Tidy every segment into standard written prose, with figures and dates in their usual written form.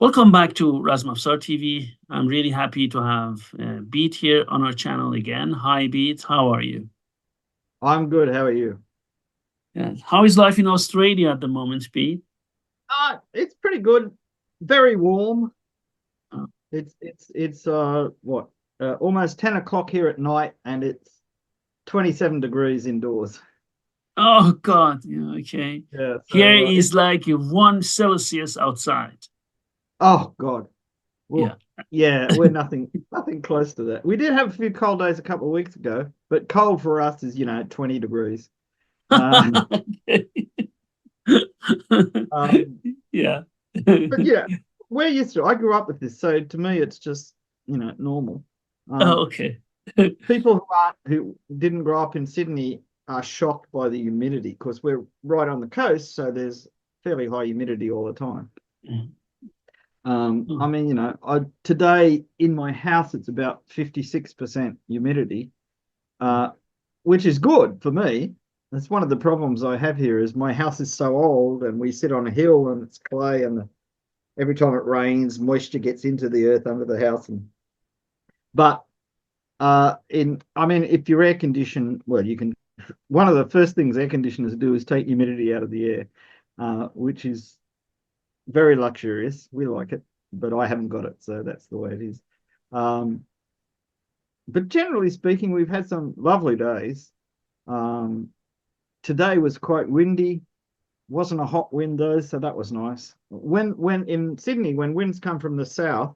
Welcome back to Razmafsar TV. I'm really happy to have Beat here on our channel again. Hi, Beat. How are you? I'm good. How are you? Yeah. How is life in Australia at the moment, Beat? It's pretty good. Very warm. Uh, It's almost 10 o'clock here at night, and it's 27 degrees indoors. oh, God. Yeah, okay. Yeah, Here so is it's like 1 Celsius outside. oh God. Yeah. Well, yeah, we're nothing close to that. We did have a few cold days a couple of weeks ago, but cold for us is 20 degrees. Uh, um, yeah. but yeah, we're used to. I grew up with this, so to me, it's just normal. Oh, Um, okay. People who didn't grow up in Sydney are shocked by the humidity because we're right on the coast, so there's fairly high humidity all the time. I Mm. mean, today in my house it's about 56% humidity, uh, which is good for me. That's one of the problems I have here is my house is so old and we sit on a hill and it's clay and every time it rains, moisture gets into the earth under the house. But in I mean, if you're air conditioned, well, you can. One of the first things air conditioners do is take humidity out of the air, which is very luxurious. We like it, but I haven't got it, so that's the way it is. Um, but generally speaking, we've had some lovely days. Um, Today was quite windy. Wasn't a hot wind though, so that was nice. When in Sydney, when winds come from the south,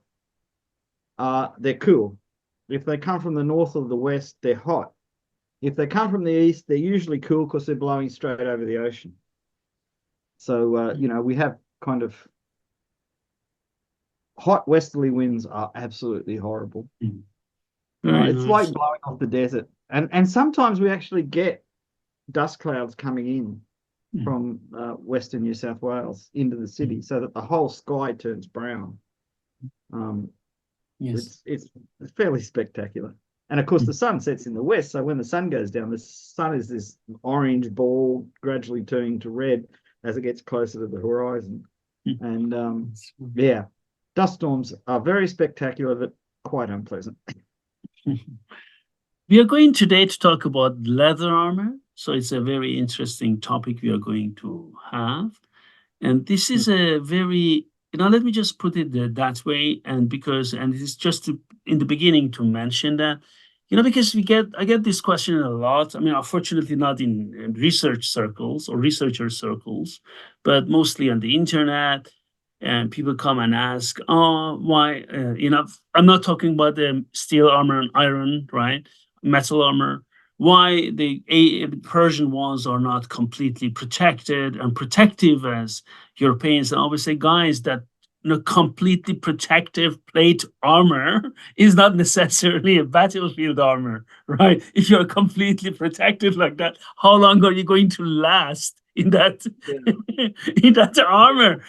they're cool. If they come from the north or the west, they're hot. If they come from the east, they're usually cool because they're blowing straight over the ocean. So, we have kind of hot westerly winds are absolutely horrible. Very It's like nice. blowing off the desert. And sometimes we actually get dust clouds coming in Mm. from Western New South Wales into the city so that the whole sky turns brown. Um, Yes. it's fairly spectacular. And of course, the sun sets in the west. So when the sun goes down, the sun is this orange ball gradually turning to red as it gets closer to the horizon. And yeah, dust storms are very spectacular, but quite unpleasant. We are going today to talk about leather armor. So it's a very interesting topic we are going to have. And this is a very, let me just put it that way. And it's just in the beginning to mention that, because I get this question a lot. I mean, unfortunately, not in research circles or researcher circles, but mostly on the internet. And people come and ask, oh, why, I'm not talking about the steel armor and iron, right? Metal armor, why the Persian walls are not completely protected and protective as Europeans. And I always say, guys, that completely protective plate armor is not necessarily a battlefield armor, right? If you're completely protected like that, how long are you going to last in that Yeah. in that armor?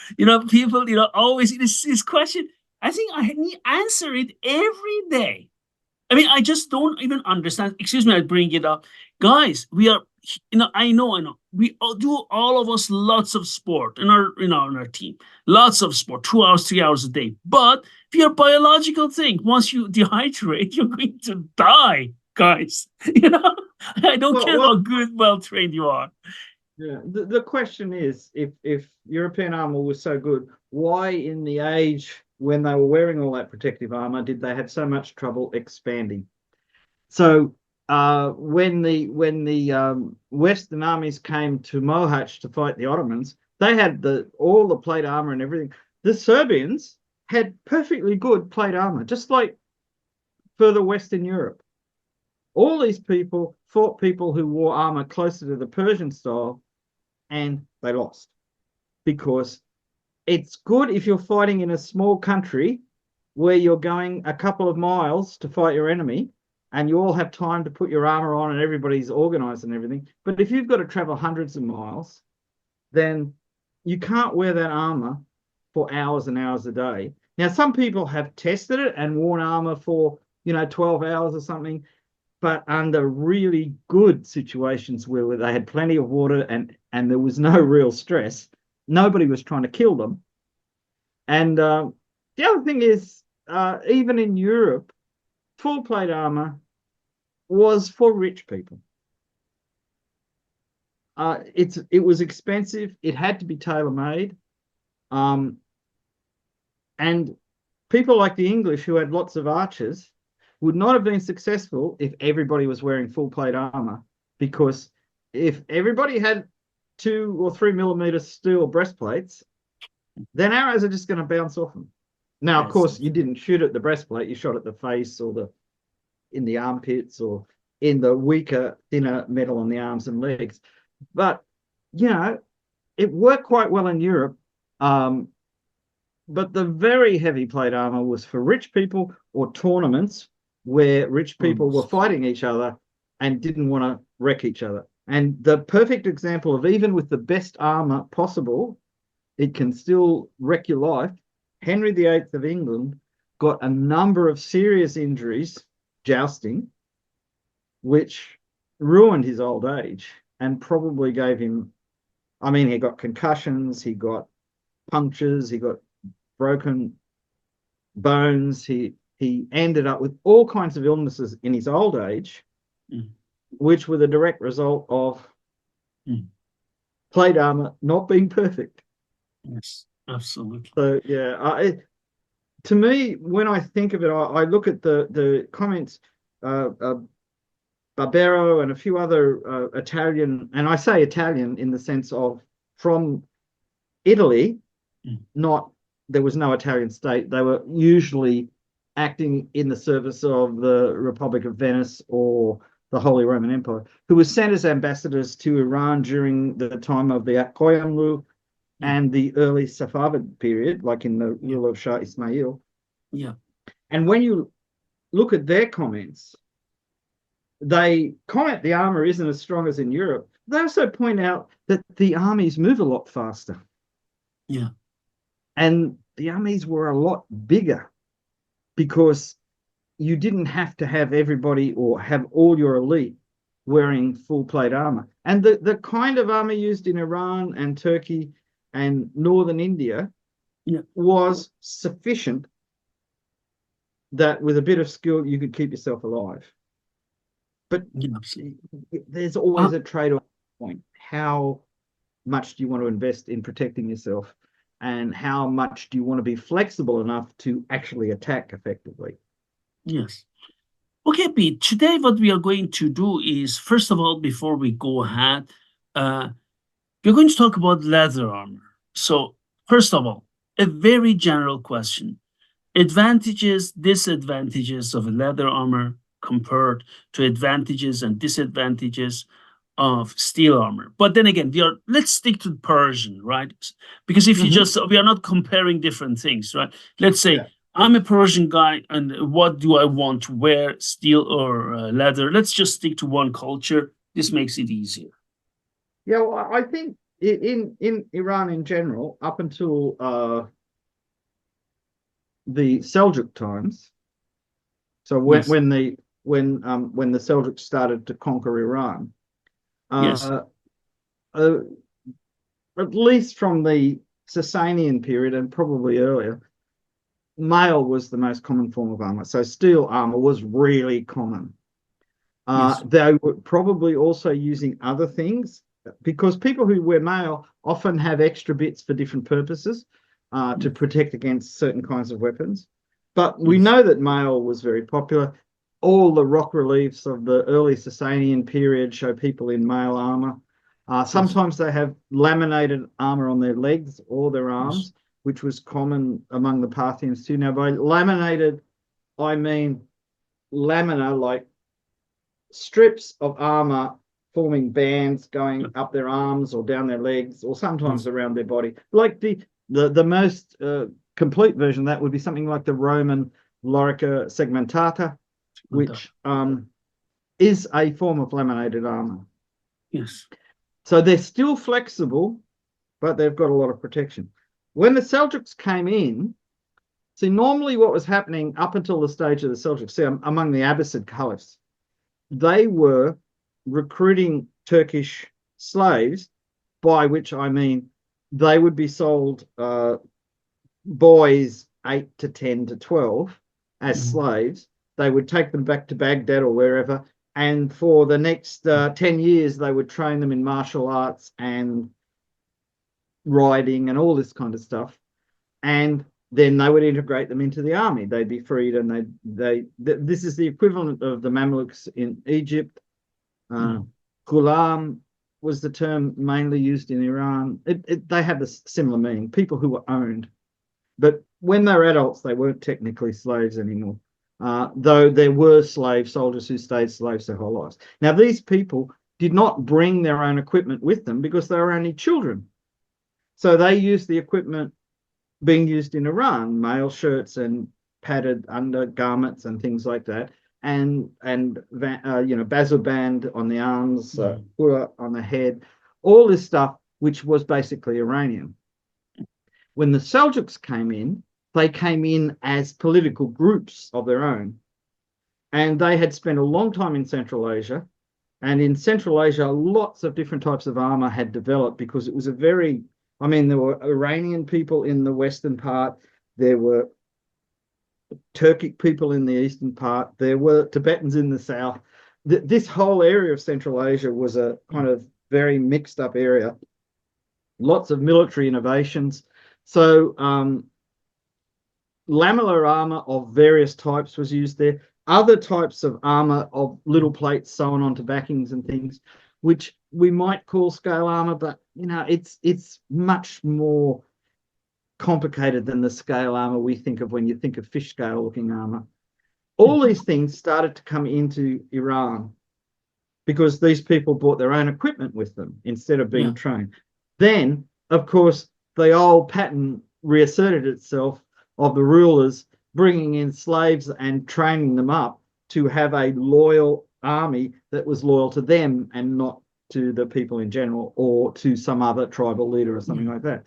People, always this question. I think I need answer it every day. I mean, I just don't even understand. Excuse me, I bring it up. Guys, we are, I know. We all do, all of us, lots of sport in our team. Lots of sport, 2 hours, 3 hours a day. But if you're a biological thing, once you dehydrate, you're going to die, guys. You know, I don't Well, care well, how good, well trained you are. yeah. The question is, if European armor was so good, why in the age when they were wearing all that protective armor did they have so much trouble expanding? So when the Western armies came to Mohacs to fight the Ottomans, they had all the plate armor and everything. The Serbians had perfectly good plate armor, just like further Western Europe. All these people fought people who wore armor closer to the Persian style, and they lost because it's good if you're fighting in a small country where you're going a couple of miles to fight your enemy and you all have time to put your armor on and everybody's organized and everything. But if you've got to travel hundreds of miles, then you can't wear that armor for hours and hours a day. Now, some people have tested it and worn armor for, 12 hours or something, but under really good situations where they had plenty of water and there was no real stress, nobody was trying to kill them. And The other thing is, even in Europe, full plate armor was for rich people. It was expensive. It had to be tailor made, and people like the English, who had lots of archers, would not have been successful if everybody was wearing full plate armor, because if everybody had 2 or 3 millimeter steel breastplates, then arrows are just going to bounce off them. Now, of Yes. course, you didn't shoot at the breastplate; you shot at the face or in the armpits or in the weaker, thinner metal on the arms and legs. But you know, it worked quite well in Europe. But the very heavy plate armor was for rich people or tournaments where rich people were fighting each other and didn't want to wreck each other. And the perfect example of, even with the best armor possible, it can still wreck your life. Henry VIII of England got a number of serious injuries jousting, which ruined his old age and probably gave him, I mean, he got concussions, he got punctures, he got broken bones. He ended up with all kinds of illnesses in his old age, which were the direct result of plate armor not being perfect. Yes, absolutely. So yeah, to me, when I think of it, I look at the comments. Barbero and a few other Italian, and I say Italian in the sense of from Italy, not, there was no Italian state. They were usually acting in the service of the Republic of Venice or the Holy Roman Empire, who were sent as ambassadors to Iran during the time of the Koyunlu and the early Safavid period, like in the rule of Shah Ismail. Yeah. And when you look at their comments, they comment the armor isn't as strong as in Europe. They also point out that the armies move a lot faster. Yeah. And the armies were a lot bigger because you didn't have to have everybody or have all your elite wearing full plate armor. And the kind of armor used in Iran and Turkey and northern India was sufficient that with a bit of skill, you could keep yourself alive. But there's always a trade-off point. How much do you want to invest in protecting yourself? And how much do you want to be flexible enough to actually attack effectively? Yes. Okay, Pete, today what we are going to do is, first of all, before we go ahead, we're going to talk about leather armor. So, first of all, a very general question. Advantages, disadvantages of a leather armor compared to advantages and disadvantages of steel armor. But then again, let's stick to Persian, right? Because if you just, we are not comparing different things, right? Let's say I'm a Persian guy, and what do I want to wear, steel or leather? Let's just stick to one culture. This makes it easier. Yeah, well, I think in Iran in general, up until the Seljuk times, so when the Seljuks started to conquer Iran, at least from the Sasanian period and probably earlier, mail was the most common form of armor. So steel armor was really common. They were probably also using other things, because people who wear mail often have extra bits for different purposes to protect against certain kinds of weapons. But we know that mail was very popular. All the rock reliefs of the early Sasanian period show people in mail armor. Sometimes they have laminated armor on their legs or their arms, which was common among the Parthians too. Now, by laminated, I mean lamina, like strips of armor forming bands going up their arms or down their legs or sometimes around their body. Like the most complete version of that would be something like the Roman lorica segmentata, which is a form of laminated armor. Yes. So they're still flexible, but they've got a lot of protection. When the Seljuks came in, see, normally what was happening up until the stage of the Seljuks, see, among the Abbasid caliphs, they were recruiting Turkish slaves, by which I mean they would be sold boys 8 to 10 to 12 as Mm. slaves. They would take them back to Baghdad or wherever, and for the next 10 years, they would train them in martial arts and riding and all this kind of stuff. And then they would integrate them into the army. They'd be freed, and this is the equivalent of the Mamluks in Egypt. Mm. Ghulam was the term mainly used in Iran. They have a similar meaning, people who were owned. But when they were adults, they weren't technically slaves anymore, though there were slave soldiers who stayed slaves their whole lives. Now, these people did not bring their own equipment with them because they were only children. So they used the equipment being used in Iran, mail shirts and padded undergarments and things like that, and bazuband on the arms, Mm. on the head, all this stuff, which was basically Iranian. When the Seljuks came in, they came in as political groups of their own, and they had spent a long time in Central Asia. And in Central Asia, lots of different types of armor had developed because it was there were Iranian people in the western part, there were Turkic people in the eastern part, there were Tibetans in the south. This whole area of Central Asia was a kind of very mixed up area, lots of military innovations. So lamellar armor of various types was used there. Other types of armor of little plates sewn onto backings and things, which we might call scale armor, but it's much more complicated than the scale armor we think of when you think of fish scale looking armor. All these things started to come into Iran because these people brought their own equipment with them instead of being Yeah. trained. Then, of course, the old pattern reasserted itself of the rulers bringing in slaves and training them up to have a loyal army that was loyal to them and not to the people in general or to some other tribal leader or something like that.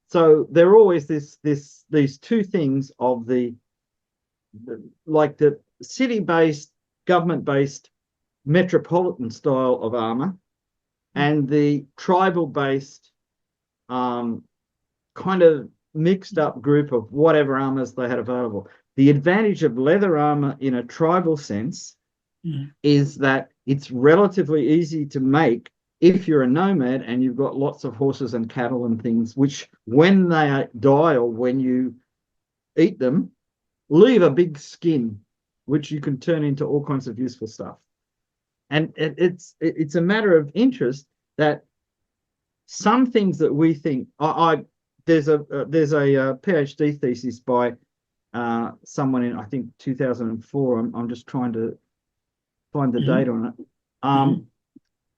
So there are always these two things of the city-based, government-based, metropolitan style of armor and the tribal-based kind of mixed up group of whatever armors they had available. The advantage of leather armor in a tribal sense is that it's relatively easy to make if you're a nomad and you've got lots of horses and cattle and things, which when they die or when you eat them, leave a big skin, which you can turn into all kinds of useful stuff. And it's a matter of interest that some things that we think there's a PhD thesis by someone in I think 2004. I'm just trying to find the date on it.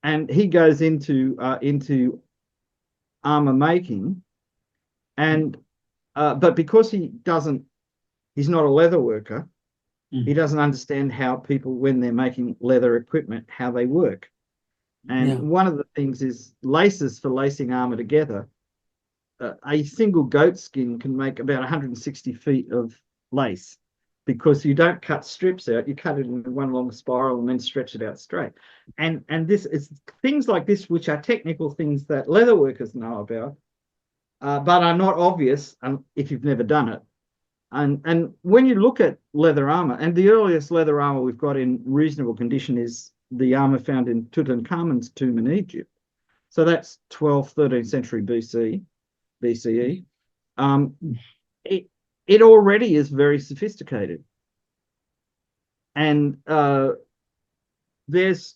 And he goes into armor making, and but because he's not a leather worker, he doesn't understand how people, when they're making leather equipment, how they work. And one of the things is laces for lacing armor together. A single goat skin can make about 160 feet of lace because you don't cut strips out, you cut it in one long spiral and then stretch it out straight. And this is things like this, which are technical things that leather workers know about, but are not obvious if you've never done it. And when you look at leather armor, and the earliest leather armor we've got in reasonable condition is the armor found in Tutankhamun's tomb in Egypt. So that's 12th, 13th century BCE. It already is very sophisticated. And there's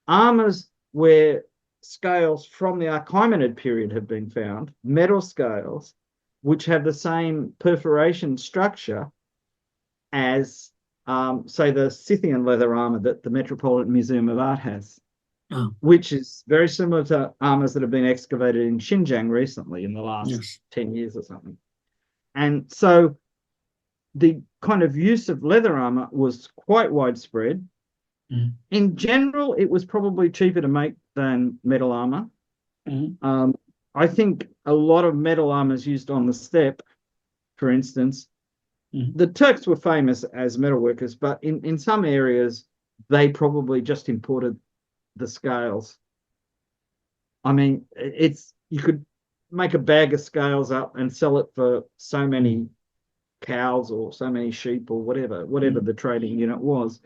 armors where scales from the Achaemenid period have been found, metal scales, which have the same perforation structure as, say, the Scythian leather armor that the Metropolitan Museum of Art has, which is very similar to armors that have been excavated in Xinjiang recently in the last 10 years or something. And so the kind of use of leather armor was quite widespread. In general, it was probably cheaper to make than metal armor. I think a lot of metal armors used on the steppe, for instance, the Turks were famous as metal workers, but in some areas, they probably just imported the scales. I mean, you could make a bag of scales up and sell it for so many cows or so many sheep or whatever Mm. the trading unit was.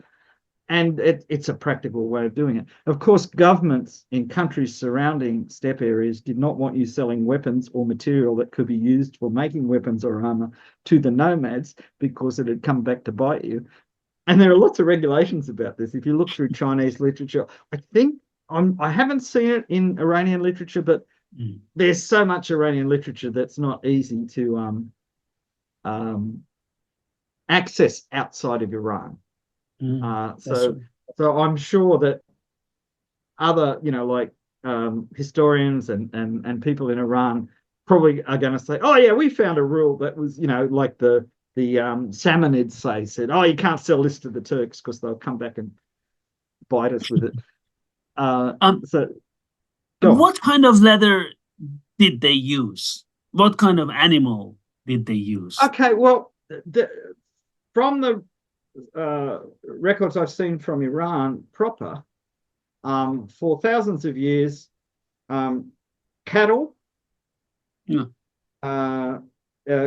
And it's a practical way of doing it. Of course, governments in countries surrounding steppe areas did not want you selling weapons or material that could be used for making weapons or armor to the nomads because it had come back to bite you. And there are lots of regulations about this. If you look through Chinese literature, I haven't seen it in Iranian literature, but Mm. there's so much Iranian literature that's not easy to um, access outside of Iran. Mm. Uh, That's so right. so I'm sure that other, like historians and people in Iran probably are going to say, oh yeah, we found a rule that was, like the Samanids said, oh, you can't sell this to the Turks because they'll come back and bite us with it. Uh, Um, so go on. what kind of leather did they use? What kind of animal did they use? Okay, well, from the records I've seen from Iran proper, for thousands of years, um, cattle, Yeah. uh,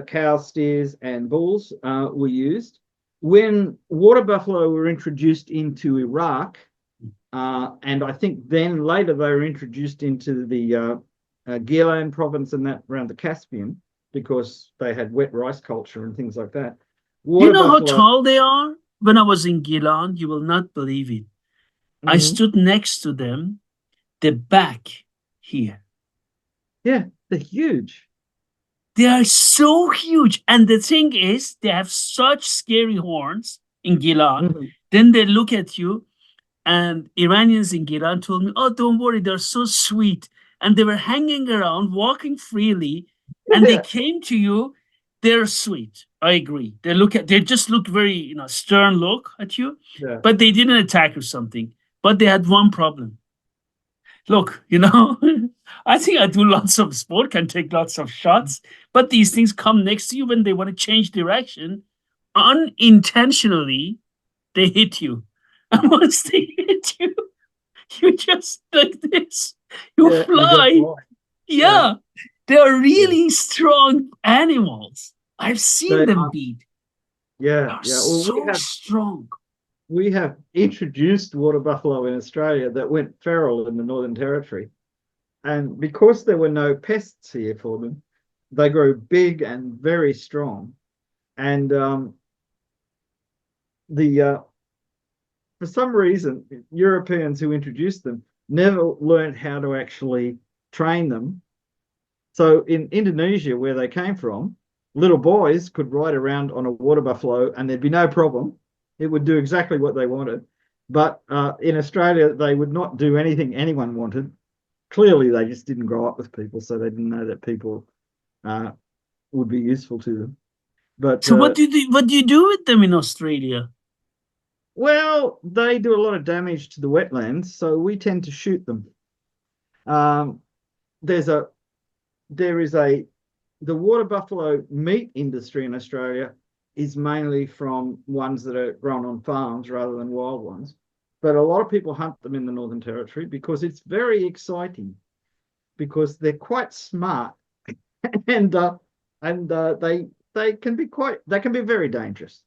cows, steers, and bulls were used. When water buffalo were introduced into Iraq, and I think then later they were introduced into the Gilan province and that around the Caspian because they had wet rice culture and things like that. Do you Water know how buffalo. tall they are? When I was in Gilan, you will not believe it. I Mhm. stood next to them, the back here. Yeah, they're huge. They are so huge. And the thing is, they have such scary horns in Gilan. Mhm. Then they look at you, and Iranians in Gilan told me, oh, don't worry, they're so sweet. And they were hanging around, walking freely, and they Yeah, came to you. They're sweet. I agree. They just look very, stern look at you, yeah, but they didn't attack or something. But they had one problem. Look, I think I do lots of sport, can take lots of shots, but these things come next to you when they want to change direction. Unintentionally, they hit you. And once they hit you, you just like this. You yeah. You go fly. fly. Yeah, Yeah. They are yeah. really strong animals. I've seen They them are. beat. They Yeah, are yeah. Well, we so have strong. we have introduced water buffalo in Australia that went feral in the Northern Territory. And because there were no pests here for them, they grew big and very strong. And the for some reason, Europeans who introduced them never learned how to actually train them. So in Indonesia, where they came from, little boys could ride around on a water buffalo and there'd be no problem. It would do exactly what they wanted. But in Australia, they would not do anything anyone wanted. Clearly, they just didn't grow up with people, so they didn't know that people uh, would be useful to them. But So what do you do with them in Australia? well, they do a lot of damage to the wetlands, so we tend to shoot them. Um, there's a there is a the water buffalo meat industry in Australia is mainly from ones that are grown on farms rather than wild ones. But a lot of people hunt them in the Northern Territory because it's very exciting because they're quite smart and they can be very dangerous.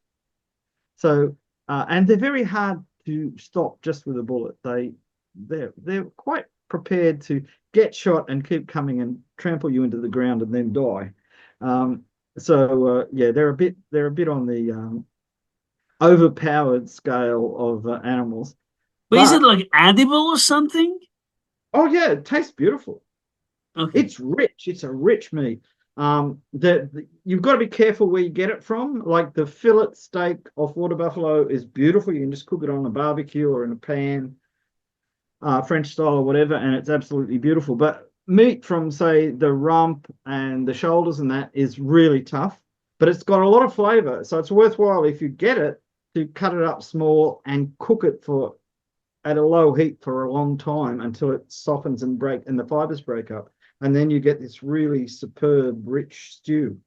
So and they're very hard to stop just with a bullet. They're quite prepared to get shot and keep coming and trample you into the ground and then die. Um, so yeah, they're a bit on the overpowered scale of animals, But is it but like edible or something? oh yeah, it tastes beautiful. Okay. It's rich. It's a rich meat. You've got to be careful where you get it from. Like the fillet steak of water buffalo is beautiful. You can just cook it on a barbecue or in a pan, French style or whatever, and it's absolutely beautiful. But meat from say the rump and the shoulders and that is really tough, but it's got a lot of flavor. So it's worthwhile if you get it to cut it up small and cook it for at a low heat for a long time until it softens and the fibers break up. And then you get this really superb, rich stew.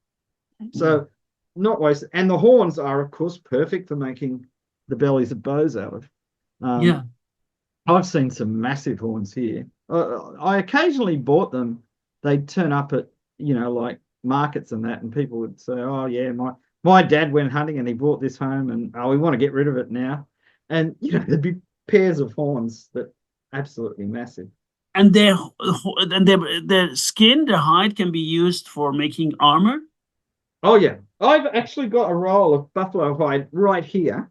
Mm. So not wasted. And the horns are, of course, perfect for making the bellies of bows out of. Um, Yeah. I've seen some massive horns here. I occasionally bought them. They'd turn up at like markets and that, and people would say, "Oh yeah, my dad went hunting and he brought this home, and we want to get rid of it now." And there'd be pairs of horns that absolutely massive. And their skin, their hide can be used for making armor. Oh yeah, I've actually got a roll of buffalo hide right here.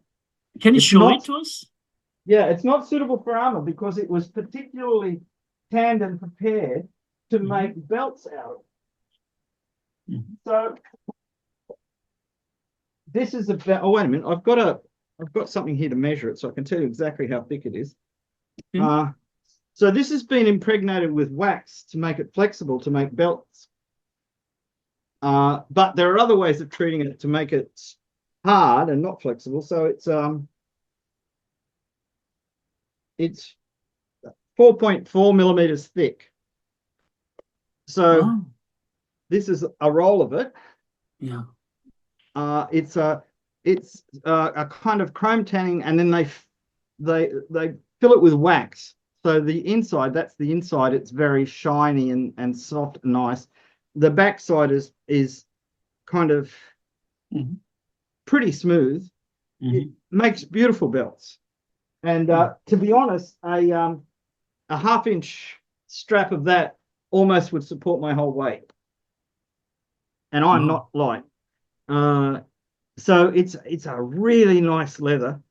Can you It's show it not, to us? yeah, it's not suitable for armor because it was particularly tanned and prepared to make belts out of. Mhm. So this is about. Oh wait a minute, I've got something here to measure it, so I can tell you exactly how thick it is. Okay. Uh, so this has been impregnated with wax to make it flexible to make belts. But there are other ways of treating it to make it hard and not flexible. So it's 4.4 millimeters thick. So Oh, this is a roll of it. yeah. It's a kind of chrome tanning, and then they fill it with wax. So the inside, that's the inside. It's very shiny and soft and nice. The backside is kind of Mhm. pretty smooth. It Mhm. makes beautiful belts. And to be honest, a half-inch strap of that almost would support my whole weight, and I'm Wow. not light. Uh, so it's a really nice leather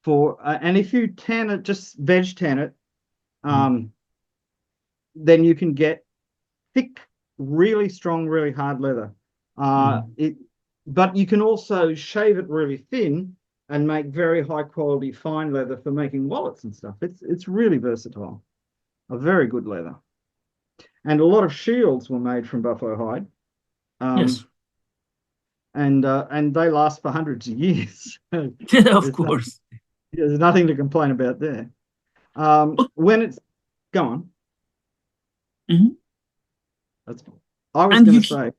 for, and if you tan it, just veg tan it, Mhm. um, then you can get thick, really strong, really hard leather. Mhm. But you can also shave it really thin and make very high quality fine leather for making wallets and stuff. It's really versatile. A very good leather. And a lot of shields were made from buffalo hide. Yes. Um, and they last for hundreds of years. Of there's nothing, course. there's nothing to complain about there. Oh, When it's Go on. mhm. That's I was And going you to say,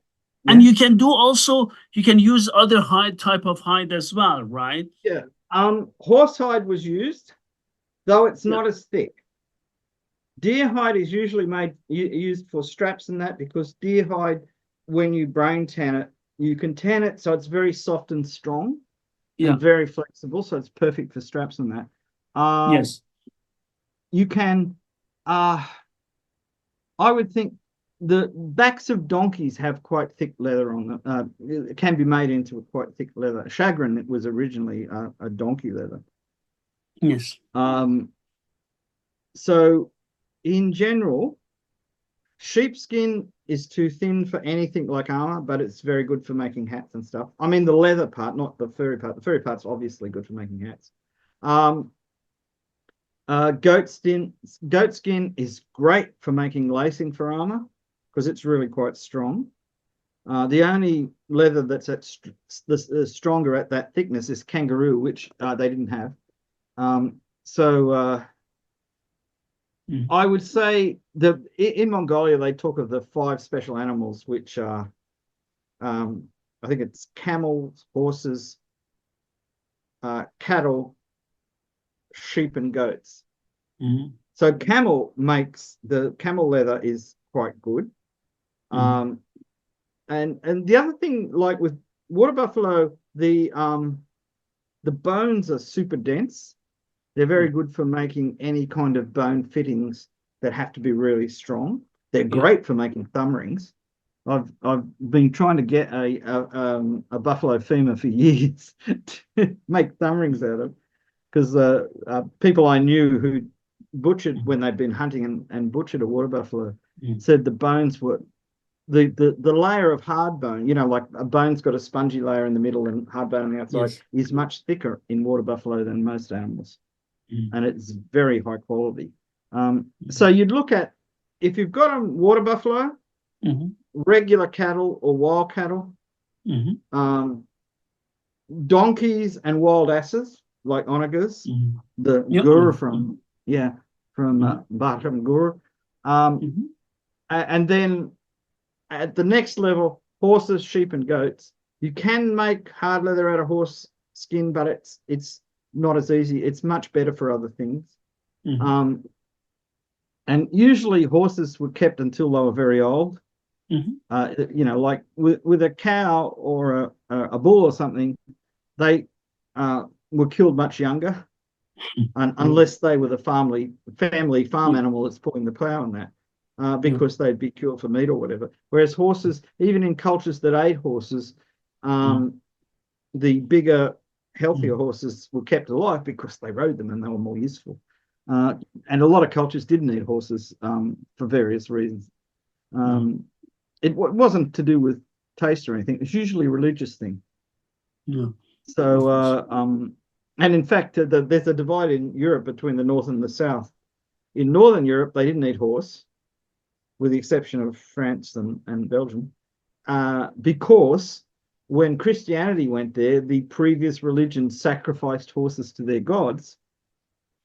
and yeah, you can do also, you can use other hide type of hide as well, right? yeah. Horsehide was used, though it's Yeah. not as thick. Deer hide is usually used for straps and that, because deer hide, when you brain tan it, you can tan it so it's very soft and strong Yeah. and very flexible, so it's perfect for straps and that. Yes. You can, uh, I would think the backs of donkeys have quite thick leather on them. It can be made into a quite thick leather. Chagrin, it was originally a donkey leather. Yes. Um, so in general, sheepskin is too thin for anything like armor, but it's very good for making hats and stuff. I mean, the leather part, not the furry part. The furry part's obviously good for making hats. Um, goat skin is great for making lacing for armor because it's really quite strong. The only leather that's stronger at that thickness is kangaroo, which they didn't have. So Mhm. I would say that in Mongolia they talk of the 5 special animals, which are, I think it's camels, horses, cattle, sheep, and goats. Mhm. So the camel leather is quite good. Mhm. Um, and the other thing, like with water buffalo, the bones are super dense. They're very Mhm. good for making any kind of bone fittings that have to be really strong. They're Yeah. great for making thumb rings. I've been trying to get a buffalo femur for years to make thumb rings out of, because people I knew who butchered Mhm. when they'd been hunting and butchered a water buffalo Mhm. said the bones were the layer of hard bone, like a bone's got a spongy layer in the middle and hard bone on the outside, Yes. is much thicker in water buffalo than most animals, Mhm. and it's very high quality. So Mhm. you'd look at, if you've got a water buffalo, Mhm. regular cattle or wild cattle, Mhm. um, donkeys and wild asses like onagers, Mhm. the Yeah. gur from, yeah, from Mhm. Batam gur, um, Mhm. and then at the next level, horses, sheep, and goats. You can make hard leather out of horse skin, but it's not as easy. It's much better for other things. Mhm. Um, and usually horses were kept until they were very old. Mhm. Like with a cow or a bull or something, they were killed much younger, and Mm. unless they were the family farm Mm. animal that's pulling the plow and that, Yeah. because they'd be killed for meat or whatever. Whereas horses, even in cultures that ate horses, Mm. the bigger, healthier Mm. horses were kept alive because they rode them and they were more useful. Uh, and a lot of cultures didn't eat horses for various reasons. Mm. Um, it wasn't to do with taste or anything. It's usually a religious thing. Yeah. So, Of course. and in fact, there's a divide in Europe between the north and the south. In Northern Europe, they didn't eat horse, with the exception of France and Belgium, because when Christianity went there, the previous religion sacrificed horses to their gods.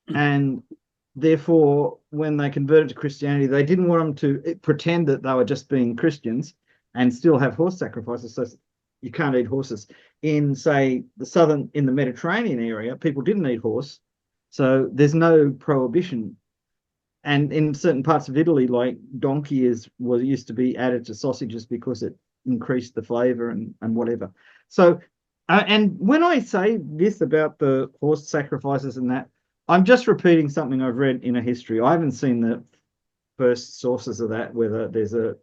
And therefore, when they converted to Christianity, they didn't want them to pretend that they were just being Christians and still have horse sacrifices. So you can't eat horses. In, say, in the Mediterranean area, people didn't eat horse. So there's no prohibition. And in certain parts of Italy, like donkey was used to be added to sausages because it increased the flavor and whatever. So, and when I say this about the horse sacrifices and that, I'm just repeating something I've read in a history. I haven't seen the first sources of that, whether there's a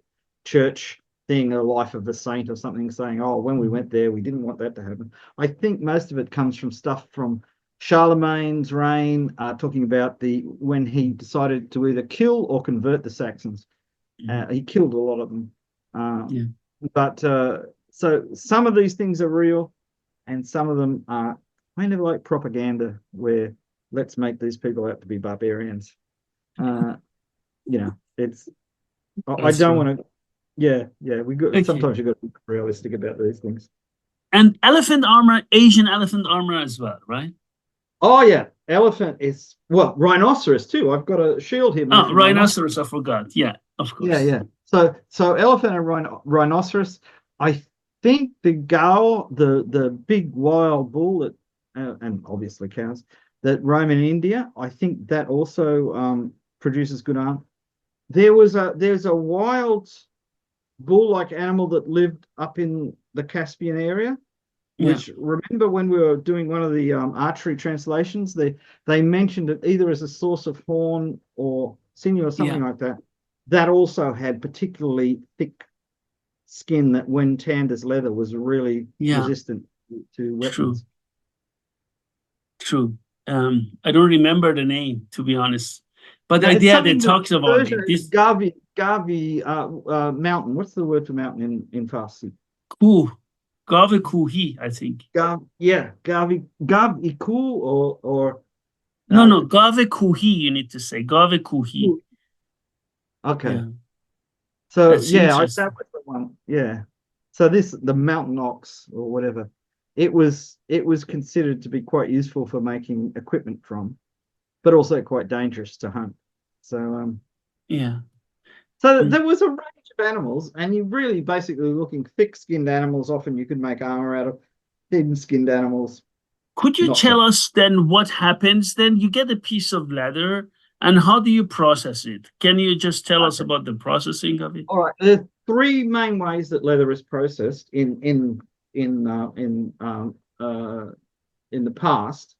church thing, a life of a saint or something saying, oh, when we Mhm. went there, we didn't want that to happen. I think most of it comes from stuff from Charlemagne's reign, talking about when he decided to either kill or convert the Saxons. Mhm. He killed a lot of them. Yeah. But so some of these things are real, and some of them are kind of like propaganda, where let's make these people out to be barbarians. Uh, it's I That's don't right. want to. Yeah, yeah. We got Okay. sometimes you got to be realistic about these things. And elephant armor, Asian elephant armor as well, right? Oh yeah, elephant is well, rhinoceros too. I've got a shield here made Oh, from rhinoceros. rhinoceros, I forgot. Yeah, of Yeah, course. yeah. So elephant and rhinoceros. I think the gal, the big wild bull that, and obviously cows that roam in India. I think that also produces good arm. There's a wild bull-like animal that lived up in the Caspian area, Yeah. which remember when we were doing one of the archery translations, they mentioned it either as a source of horn or sinew or Yeah. something like that. That also had particularly thick skin that, when tanned as leather, was really Yeah. resistant to True. weapons. True. I don't remember the name, to be honest. But Now, it's yeah, they something that talked about Persia it. is This Garvi mountain. What's the word for mountain in Farsi? ku, Gave Kuhi, I think. Yeah, Gavi Iku or No, uh, no, Gave Kuhi, you need to say. Gave Kuhi. okay. Yeah. So That's yeah, that interesting. was the one. Yeah. So the mountain ox or whatever, it was considered to be quite useful for making equipment from, but also quite dangerous to hunt. So Yeah. so Mm. there was a range of animals, and you really basically looking thick-skinned animals. Often you could make armor out of thin-skinned animals. Could you Not so. tell us then what happens then? You get a piece of leather, and how do you process it? Can you just tell us Okay. about the processing of it? All right. There are three main ways that leather is processed in the past.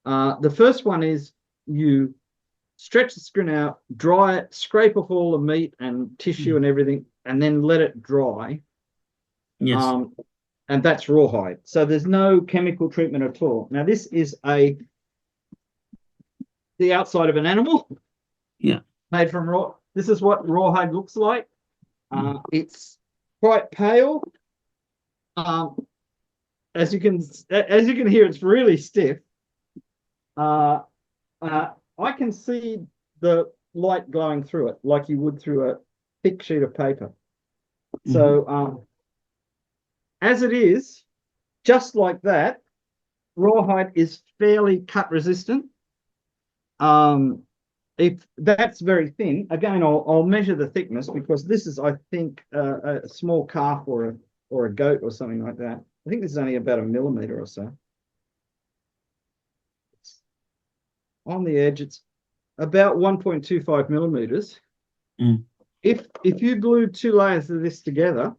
The first one is you stretch the skin out, dry it, scrape off all the meat and tissue Mm. and everything, and then let it dry. Yes. Um, and that's rawhide. So there's no chemical treatment at all. Now, this is the outside of an animal Yeah. made from raw. This is what rawhide looks like. Mm. It's quite pale. Um, as you can hear, it's really stiff. Uh, I can see the light glowing through it like you would through a thick sheet of paper. Mhm. So as it is, just like that, rawhide is fairly cut resistant. Um, if that's very thin, again, I'll measure the thickness, because this is, I think, a small calf or a goat or something like that. I think this is only about a millimeter or so. On the edge, it's about 1.25 millimeters. Mm. if you glue two layers of this together,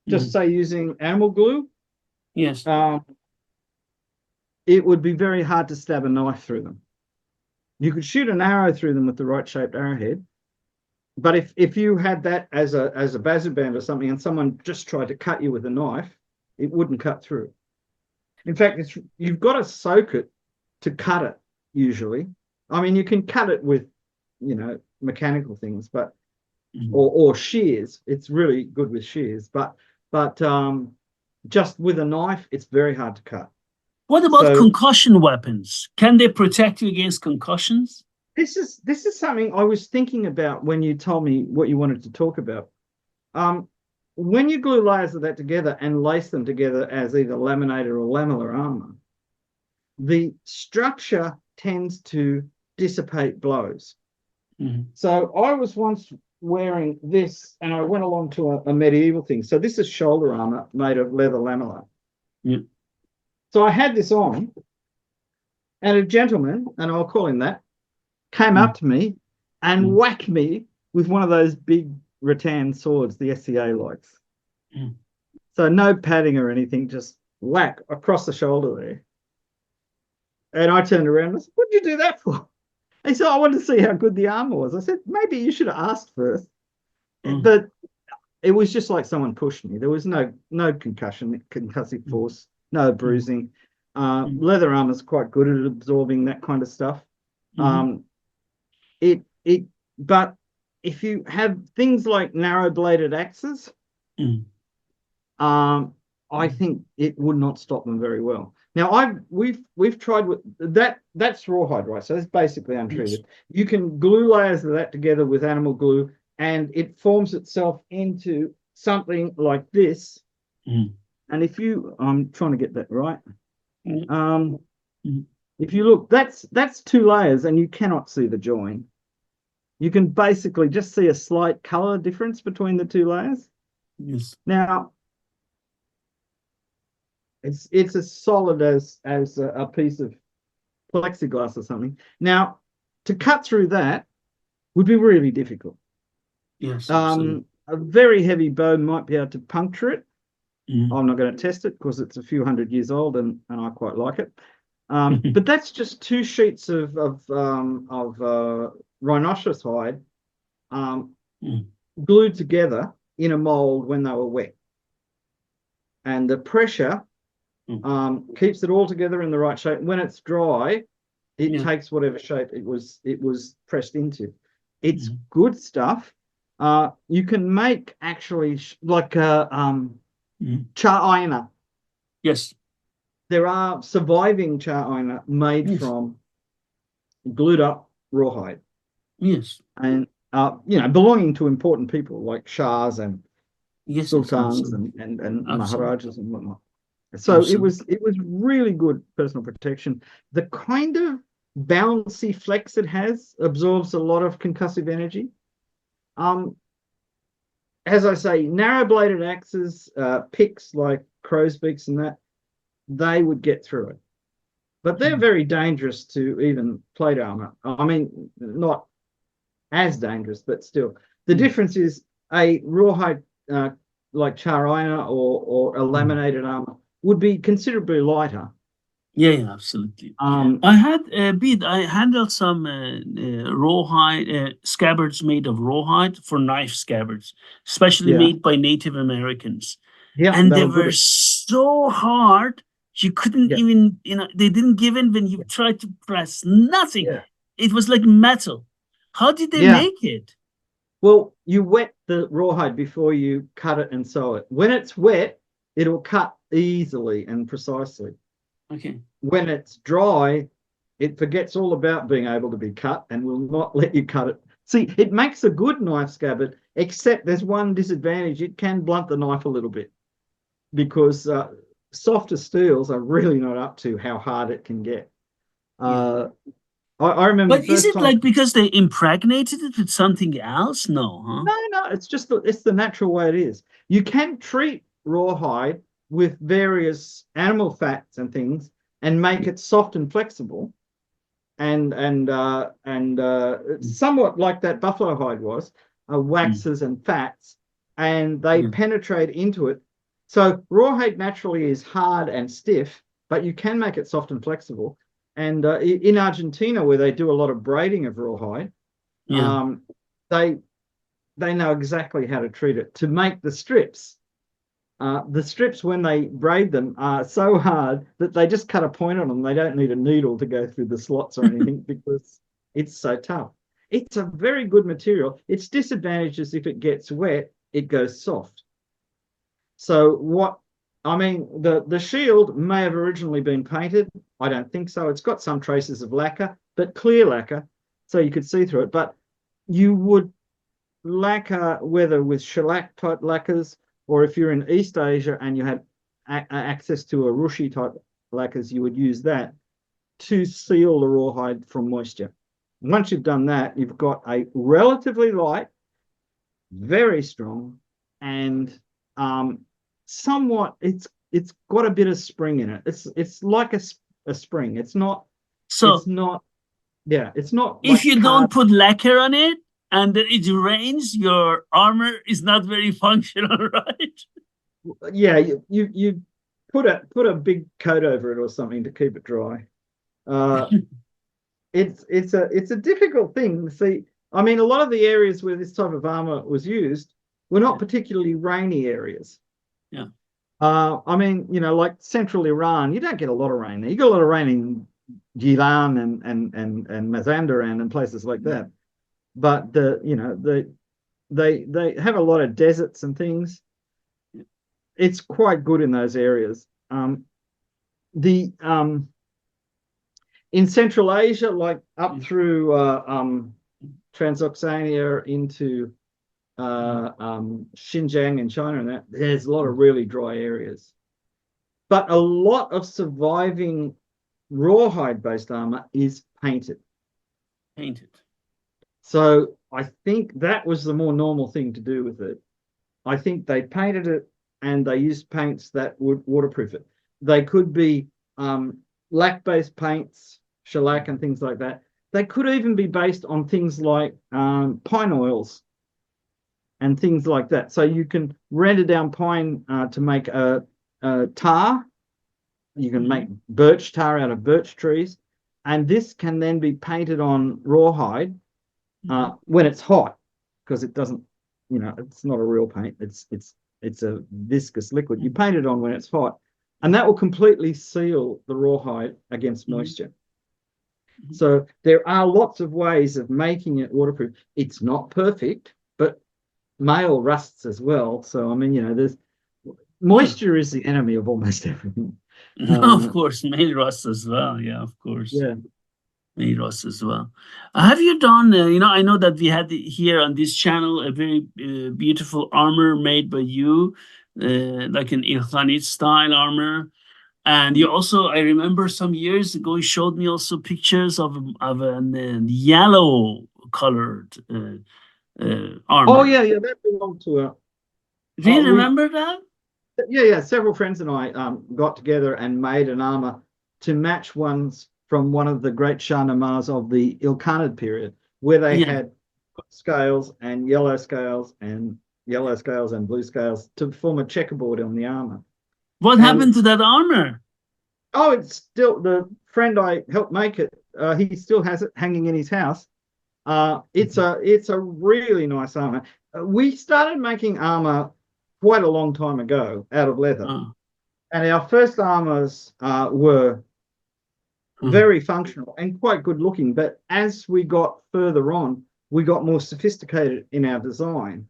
just Mm. say using animal glue, Yes. um, it would be very hard to stab a knife through them. You could shoot an arrow through them with the right shaped arrowhead, but if you had that as a bazoo or something, and someone just tried to cut you with a knife, it wouldn't cut through. In fact, you've got to soak it to cut it usually. I mean, you can cut it with, mechanical things, but Mm. or shears. It's really good with shears, but just with a knife, it's very hard to cut. What about So concussion weapons? Can they protect you against concussions? this is something I was thinking about when you told me what you wanted to talk about. Um, when you glue layers of that together and lace them together as either laminated or lamellar armor, the structure tends to dissipate blows. Mhm. So I was once wearing this and I went along to a medieval thing. So this is shoulder armor made of leather lamellar. Yeah. So I had this on and a gentleman, and I'll call him that, came Mm. up to me and Mm. whacked me with one of those big rattan swords the SCA likes. Mm. So no padding or anything, just whack across the shoulder there. And I turned around and said, "What did you do that for?" He said, "I wanted to see how good the armor was." I said, "Maybe you should have asked first." Mm. But it was just like someone pushed me. There was no concussive Mm. force, no Mm. bruising. Mm. Leather armor is quite good at absorbing that kind of stuff. Mhm. Um, it but if you have things like narrow bladed axes, Mm. I Mm. think it would not stop them very well. Now we've tried with that. That's rawhide, right? So it's basically Yes. untreated. You can glue layers of that together with animal glue, and it forms itself into something like this. Mm. And if you, I'm trying to get that right. Mm. Um, Mm. if you look, that's two layers, and you cannot see the join. You can basically just see a slight color difference between the two layers. Yes. Now, it's as solid as a piece of plexiglass or something. Now, to cut through that would be really difficult. Yes. Absolutely. A very heavy bow might be able to puncture it. Mm. I'm not going to test it because it's a few hundred years old and I quite like it. Mhm. But that's just two sheets of rhinoceros hide um, Mm. glued together in a mold when they were wet. And the pressure Mm. keeps it all together in the right shape. When it's dry, it Yeah. takes whatever shape it was pressed into. It's Mm. good stuff. You can make actually like Mm. char ironer. Yes. There are surviving char ironer made Yes. from glued up rawhide, Yes. and belonging to important people like shahs and Yes. Yes. sultans Absolutely. and Absolutely. maharajas and whatnot. So it Absolutely. was it was really good personal protection. The kind of bouncy flex it has absorbs a lot of concussive energy. Um, as I say, narrow bladed axes, picks like crow's beaks and that, they would get through it. But they're Mm. very dangerous to even plate armor. I mean, not as dangerous, but still. The Mm. difference is a rawhide like charina or a Mm. laminated armor would be considerably lighter. Yeah, yeah, absolutely. Um, I had Bede, I handled some rawhide scabbards made of rawhide for knife scabbards, especially yeah, made by Native Americans, yeah, and they they were were good. so hard you couldn't Yeah, even, they didn't give in when you yeah, tried to press. Nothing. yeah, It was like metal. How did they yeah. make it? Well, you wet the rawhide before you cut it and sew it. When it's wet, it'll cut easily and precisely. Okay. When it's dry, it forgets all about being able to be cut and will not let you cut it. See, it makes a good knife scabbard, except there's one disadvantage. It can blunt the knife a little bit because softer steels are really not up to how hard it can get. Yeah. Uh, I remember But the is first it time. like because they impregnated it with something else? No, huh? No, it's the natural way it is. You can treat rawhide with various animal fats and things and make it soft and flexible and somewhat like that buffalo hide was. Mm. waxes and fats, and they Yeah. penetrate into it. So rawhide naturally is hard and stiff, but you can make it soft and flexible. And in Argentina, where they do a lot of braiding of rawhide, Yeah. um, they they know exactly how to treat it to make the strips. The strips, when they braid them, are so hard that they just cut a point on them. They don't need a needle to go through the slots or anything because it's so tough. It's a very good material. Its disadvantage is if it gets wet, it goes soft. So what I mean, the shield may have originally been painted. I don't think so. It's got some traces of lacquer, but clear lacquer, so you could see through it. But you would lacquer, whether with shellac type lacquers, or if you're in East Asia and you had access to Urushi type lacquers, you would use that to seal the rawhide from moisture. Once you've done that, you've got a relatively light, very strong, and somewhat it's got a bit of spring in it. It's like a spring. It's So not yeah, it's not if like you card. don't put lacquer on it and then it rains, your armor is not very functional, right? Yeah, you put a big coat over it or something to keep it dry. Uh, it's a difficult thing. See, I mean, a lot of the areas where this type of armor was used were not Yeah. particularly rainy areas. Yeah. I mean, like central Iran, you don't get a lot of rain there. You get a lot of rain in Gilan and Mazandaran and places like Yeah. that. But they have a lot of deserts and things. It's quite good in those areas. The In Central Asia, like up Yeah. through Transoxania into Mm. Xinjiang and China, and that there's a lot of really dry areas. But a lot of surviving rawhide-based armor is painted. Painted. So I think that was the more normal thing to do with it. I think they painted it and they used paints that would waterproof it. They could be lac-based paints, shellac and things like that. They could even be based on things like pine oils and things like that. So you can render down pine to make a tar. You can make Mm-hmm. birch tar out of birch trees. And this can then be painted on rawhide Mm-hmm. when it's hot, because it doesn't, it's not a real paint. It's a viscous liquid. You paint it on when it's hot, and that will completely seal the rawhide against Mm-hmm. moisture. Mm-hmm. So there are lots of ways of making it waterproof. It's not perfect, but mail rusts as well. So I mean, there's Yeah. moisture is the enemy of almost everything. No, of Uh, course, mail rust as well. Yeah, of course. yeah. Miros as well. Have you done, I know that we had here on this channel a very beautiful armor made by you, like an Ilkhanid style armor. And you also, I remember some years ago, you showed me also pictures of an yellow colored Oh armor. yeah, yeah. That belonged to a. Do you We remember that? Yeah. Several friends and I got together and made an armor to match ones from one of the great Shah Namaz of the Ilkhanid period, where they Yeah. had scales and yellow scales and yellow scales and blue scales to form a checkerboard on the armor. What happened And to that armor? oh, it's still the friend I helped make it. He still has it hanging in his house. It's a really nice armor. We started making armor quite a long time ago out of leather. Oh, And our first armors were oh, very functional and quite good looking. But as we got further on, we got more sophisticated in our design.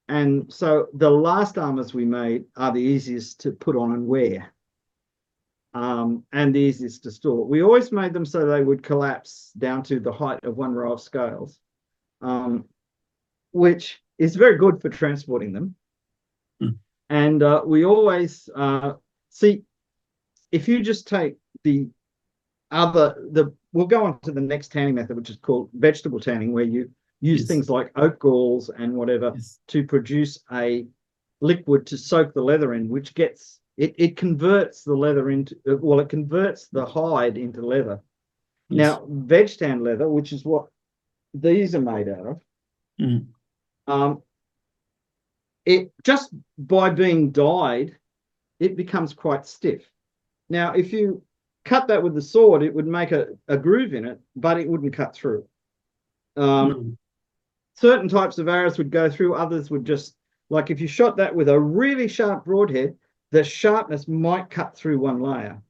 And so the last armors we made are the easiest to put on and wear, and the easiest to store. We always made them so they would collapse down to the height of one row of scales, um, which is very good for transporting them. mm, And we always see, if you just take we'll go on to the next tanning method, which is called vegetable tanning, where you use yes, things like oat galls and whatever yes, to produce a liquid to soak the leather in, which it converts the leather into, well, it converts the hide into leather. yes. Now, veg tan leather, which is what these are made out of, Mm, Um, it just by being dyed, it becomes quite stiff. Now, if you cut that with the sword, it would make a groove in it, but it wouldn't cut through. Um, Mm. Certain types of arrows would go through, others would just, like if you shot that with a really sharp broadhead, the sharpness might cut through one layer.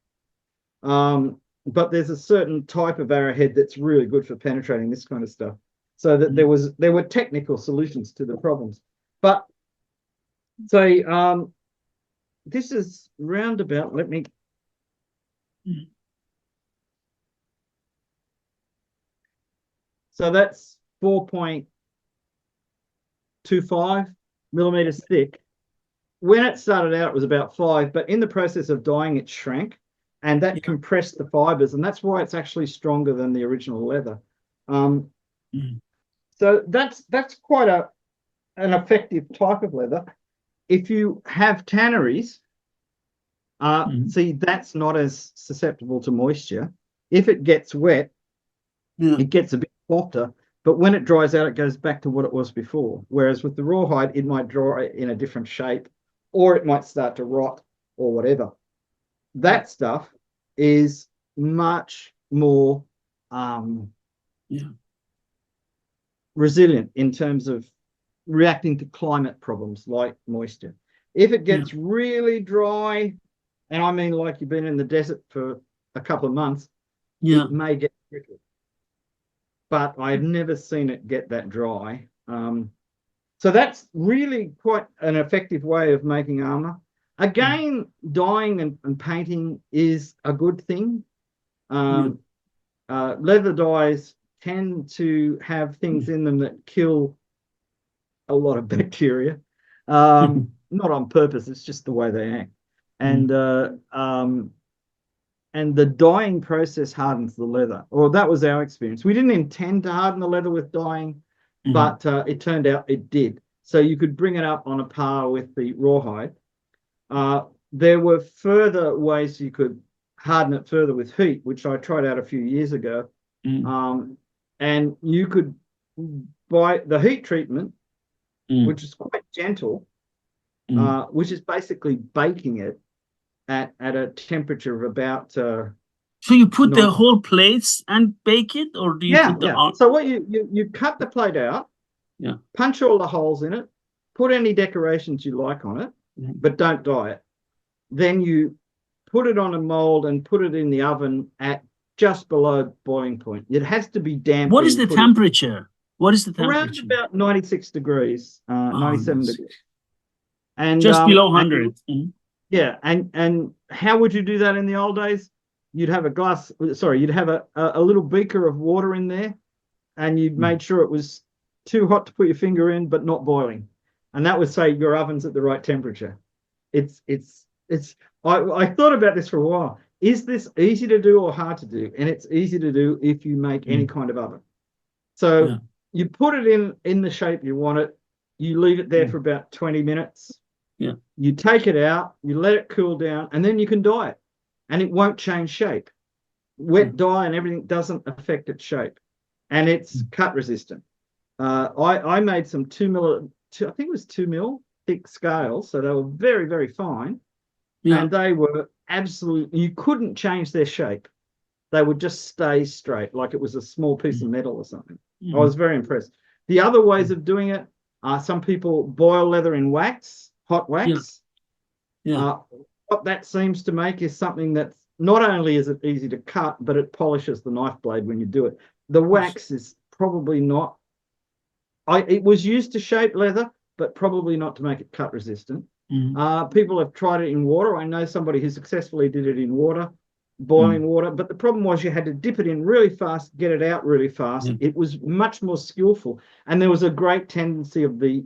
But there's a certain type of arrowhead that's really good for penetrating this kind of stuff. So that Mm. there were technical solutions to the problems. But so this is roundabout. Let me. Mm. So that's 4.25 millimeters thick. When it started out, it was about 5, but in the process of dyeing, it shrank, and that Yeah. compressed the fibers, and that's why it's actually stronger than the original leather. Um, Mm. so that's quite an effective type of leather. If you have tanneries, Mm. see, that's not as susceptible to moisture. If it gets wet, Yeah. it gets a bit softer, but when it dries out, it goes back to what it was before. Whereas with the rawhide, it might dry in a different shape, or it might start to rot or whatever. Mm. That stuff is much more Yeah. resilient in terms of reacting to climate problems like moisture. If it Yeah. gets really dry, and I mean like you've been in the desert for a couple of months, Yeah. it may get tricky. But I've never seen it get that dry. So that's really quite an effective way of making armor. Mm. Again, dyeing and painting is a good thing. Yeah. Um, Leather dyes tend to have things in them that kill a lot of bacteria. Not on purpose, it's just the way they act. Mm. And the dyeing process hardens the leather, or that was our experience. We didn't intend to harden the leather with dyeing, Mm. but it turned out it did. So you could bring it up on a par with the rawhide. Uh, there were further ways you could harden it further with heat, which I tried out a few years ago. Mm. And you could buy the heat treatment, Mm. which is quite gentle, Mm. which is basically baking it at a temperature of about So you put the 90. whole plates and bake it, or do you Yeah, put the yeah. arm? So what you cut the plate out, Yeah. punch all the holes in it, put any decorations you like on it, Mm. but don't dye it. Then you put it on a mold and put it in the oven at just below boiling point. It has to be damp What when is you the put it temperature? What is the around temperature? about 96 degrees, Oh, 97 nice. degrees. And Just below and 100. Mm. yeah, and how would you do that in the old days? You'd have a glass, sorry, you'd have a little beaker of water in there, and you Mm. made sure it was too hot to put your finger in, but not boiling. And that would say your oven's at the right temperature. It's I thought about this for a while. Is this easy to do or hard to do? And it's easy to do if you make any Mm. kind of oven. So Yeah. you put it in the shape you want it, you leave it there Mm. for about 20 minutes, Yeah. you take it out, you let it cool down, and then you can dye it. And it won't change shape. Yeah. Wet dye and everything doesn't affect its shape. And it's Mm. cut resistant. I made some 2 mil, I think it was 2 mil thick scales, so they were very, very fine, Yeah. and they were absolutely, you couldn't change their shape. They would just stay straight, like it was a small piece of Mm. metal or something. I Mm. was very impressed. The other ways Mm. of doing it are some people boil leather in wax, hot Yeah. wax. Yeah. Uh, what that seems to make is something that's not only is it easy to cut, but it polishes the knife blade when you do it. The Yes. wax is probably not it was used to shape leather, but probably not to make it cut resistant. Mm. People have tried it in water. I know somebody who successfully did it in water, Mm. boiling water, but the problem was you had to dip it in really fast, get it out really fast. Yeah. It was much more skillful, and there was a great tendency of the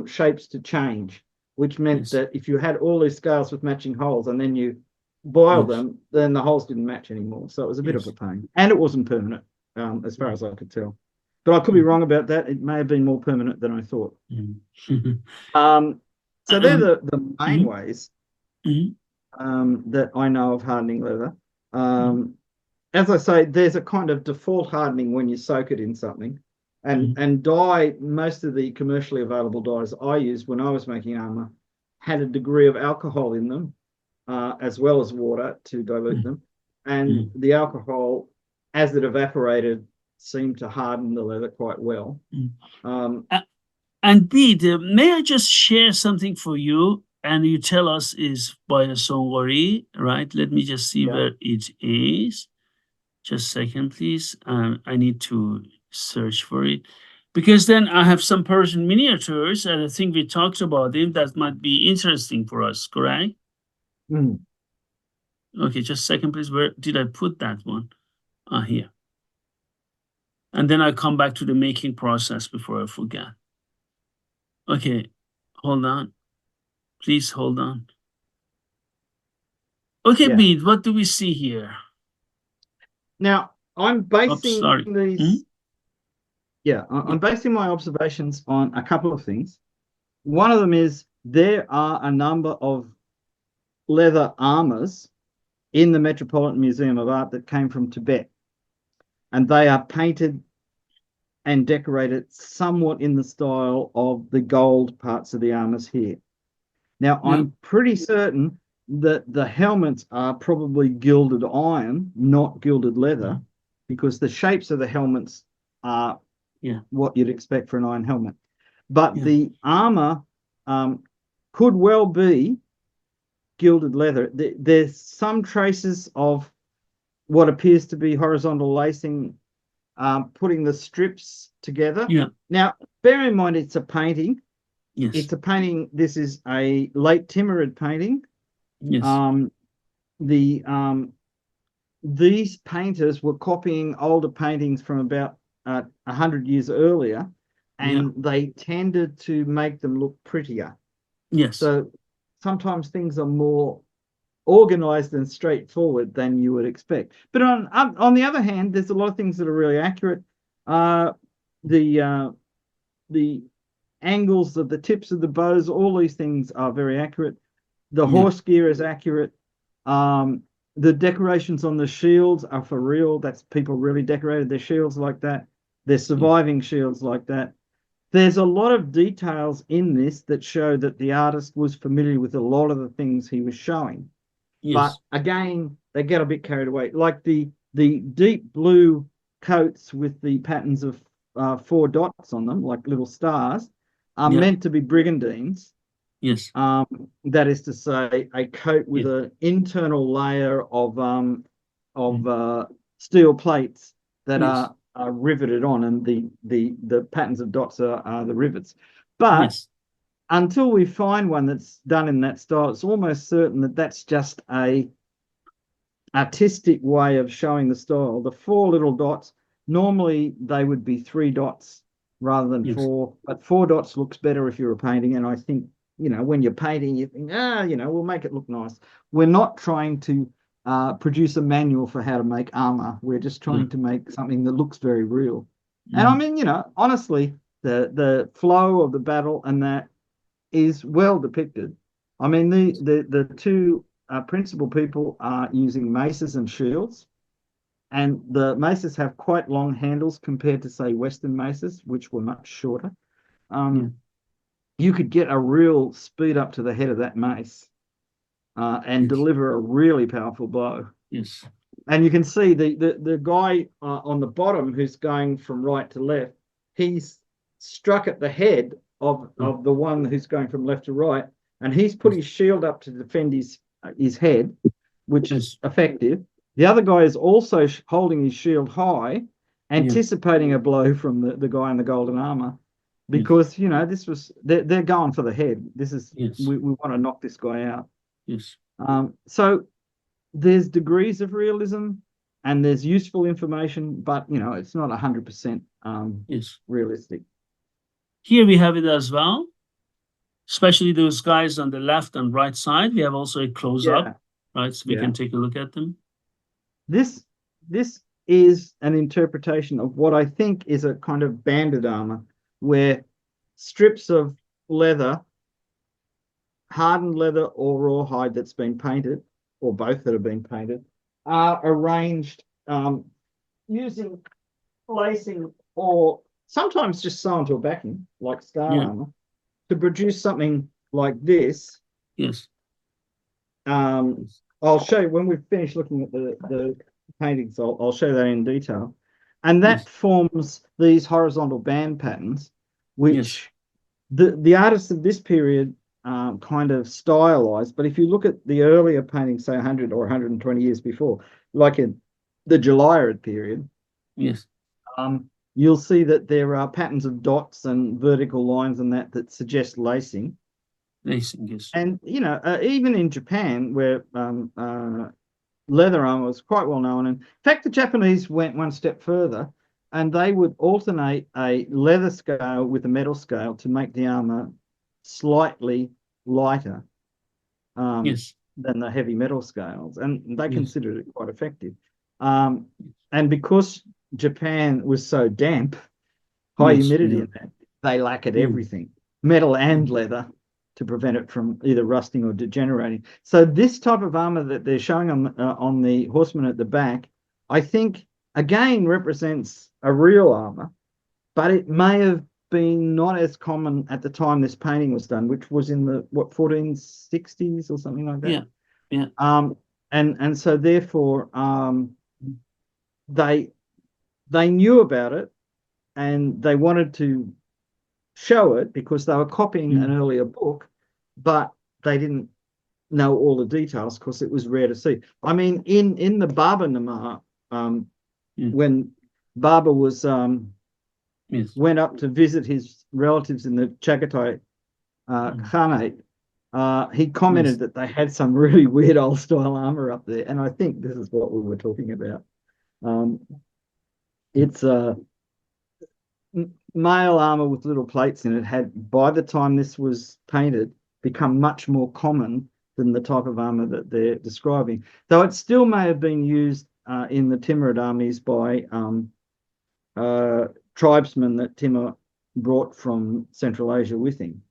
shapes to change, which meant Yes. that if you had all these scales with matching holes and then you boiled Yes. them, then the holes didn't match anymore. So it was a bit of a Yes. pain, and it wasn't permanent, as far Mm. as I could tell. But I could be Mm. wrong about that. It may have been more permanent than I thought. Mm. Um, so they're Um, the main mm. ways Mm. that I know of hardening leather. Mm. As I say, there's a kind of default hardening when you soak it in something. And dye, most of the commercially available dyes I used when I was making armor had a degree of alcohol in them, as well as water to dilute them. And the alcohol, as it evaporated, seemed to harden the leather quite well. And Bede, may I just share something for you? And you tell us is by a Songwari, right? Let me just see where it is. Just a second, please. I need to search for it. Because then I have some Persian miniatures, and I think we talked about them that might be interesting for us, correct? Okay, just a second, please. Where did I put that one? Here. And then I come back to the making process before I forget. Okay, hold on. Please hold on. Okay, Bede, what do we see here? Now, I'm basing these. I'm basing my observations on a couple of things. One of them is there are a number of leather armors in the Metropolitan Museum of Art that came from Tibet, and they are painted and decorated somewhat in the style of the gold parts of the armors here. Now, I'm pretty certain that the helmets are probably gilded iron, not gilded leather, because the shapes of the helmets are what you'd expect for an iron helmet. But the armor could well be gilded leather. There's some traces of what appears to be horizontal lacing, putting the strips together. Now, bear in mind, it's a painting. It's a painting. This is a late Timurid painting. These painters were copying older paintings from about 100 years earlier, and they tended to make them look prettier. So sometimes things are more organized and straightforward than you would expect. But on the other hand, there's a lot of things that are really accurate. The angles of the tips of the bows, all these things are very accurate. The horse gear is accurate. The decorations on the shields are for real. That's people really decorated their shields like that. They're surviving shields like that. There's a lot of details in this that show that the artist was familiar with a lot of the things he was showing. But again, they get a bit carried away. Like the deep blue coats with the patterns of 4 dots on them, like little stars, are meant to be brigandines. That is to say, a coat with an internal layer of steel plates that are riveted on, and the patterns of dots are the rivets. But until we find one that's done in that style, it's almost certain that that's just a artistic way of showing the style. The 4 little dots, normally they would be 3 dots rather than 4, but 4 dots looks better if you're a painting. And I think, when you're painting, you think, we'll make it look nice. We're not trying to produce a manual for how to make armor. We're just trying to make something that looks very real. And I mean, honestly, the flow of the battle and that is well depicted. I mean, the 2 principal people are using maces and shields, and the maces have quite long handles compared to, say, Western maces, which were much shorter. You could get a real speed up to the head of that mace and deliver a really powerful blow. And you can see the guy on the bottom who's going from right to left, he's struck at the head of the one who's going from left to right, and he's put his shield up to defend his head, which is effective. The other guy is also holding his shield high, anticipating a blow from the guy in the golden armor, because this was they're going for the head. This is we want to knock this guy out. So there's degrees of realism and there's useful information, but it's not 100% realistic. Here we have it as well, especially those guys on the left and right side. We have also a close-up, right? So we can take a look at them. This is an interpretation of what I think is a kind of banded armor, where strips of leather, hardened leather or rawhide that's been painted, or both that have been painted, are arranged using lacing or sometimes just sewn to a backing, like scale Yeah. armor, to produce something like this. Yes. Um, Yes. I'll show you when we've finished looking at the paintings, I'll show that in detail. And that Yes. forms these horizontal band patterns, Yes. which the artists of this period kind of stylized. But if you look at the earlier paintings, say 100 or 120 years before, like in the Juliad period, Yes. you'll see that there are patterns of dots and vertical lines and that suggest lacing. Racing. Yes. And, even in Japan, where leather armor was quite well known. And in fact, the Japanese went one step further and they would alternate a leather scale with a metal scale to make the armor slightly lighter Yes. than the heavy metal scales. And they Yes. considered it quite effective. And because Japan was so damp, high Yes. humidity Yeah. in that, they lacquered Mm. everything, metal and Mm. leather, to prevent it from either rusting or degenerating. So this type of armor that they're showing on the horseman at the back, I think again represents a real armor, but it may have been not as common at the time this painting was done, which was in the 1460s or something like that. Yeah. Yeah. And so therefore they they knew about it and they wanted to show it because they were copying an Mm. earlier book, but they didn't know all the details because it was rare to see. I mean, in the Baba Nama, Mm. when Baba was Yes. went up to visit his relatives in the Chagatai Mm. Khanate, he Yes. commented that they had some really weird old style armor up there, and I think this is what we were talking about. Um, it's mail armor with little plates in it had, by the time this was painted, become much more common than the type of armor that they're describing. Though it still may have been used in the Timurid armies by tribesmen that Timur brought from Central Asia with him.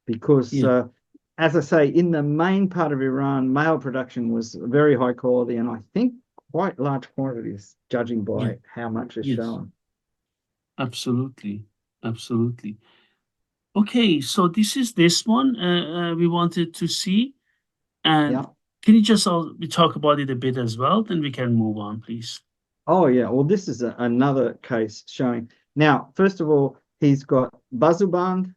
Because, Yeah. as I say, in the main part of Iran, mail production was very high quality and I think quite large quantities, judging Yeah. by how much is Yes. shown. Absolutely. Absolutely. Okay. So this is this one we wanted to see. And Yeah. can you just we talk about it a bit as well? Then we can move on, please. Oh, yeah. Well, this is another case showing. Now, first of all, he's got Bazuband,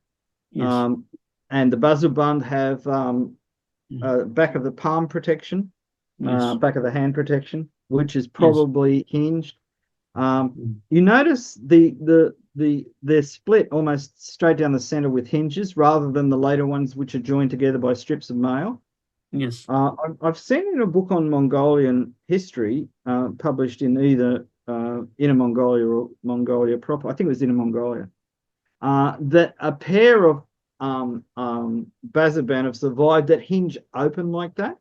Yes. um, and the Bazuband have Mm. back of the palm protection, Yes. back of the hand protection, which is Yes. probably hinged. Mm. You notice they're split almost straight down the center with hinges rather than the later ones which are joined together by strips of mail. Yes. I've seen in a book on Mongolian history, published in either Inner Mongolia or Mongolia proper, I think it was Inner Mongolia, that a pair of Bazaban have survived that hinge open like that.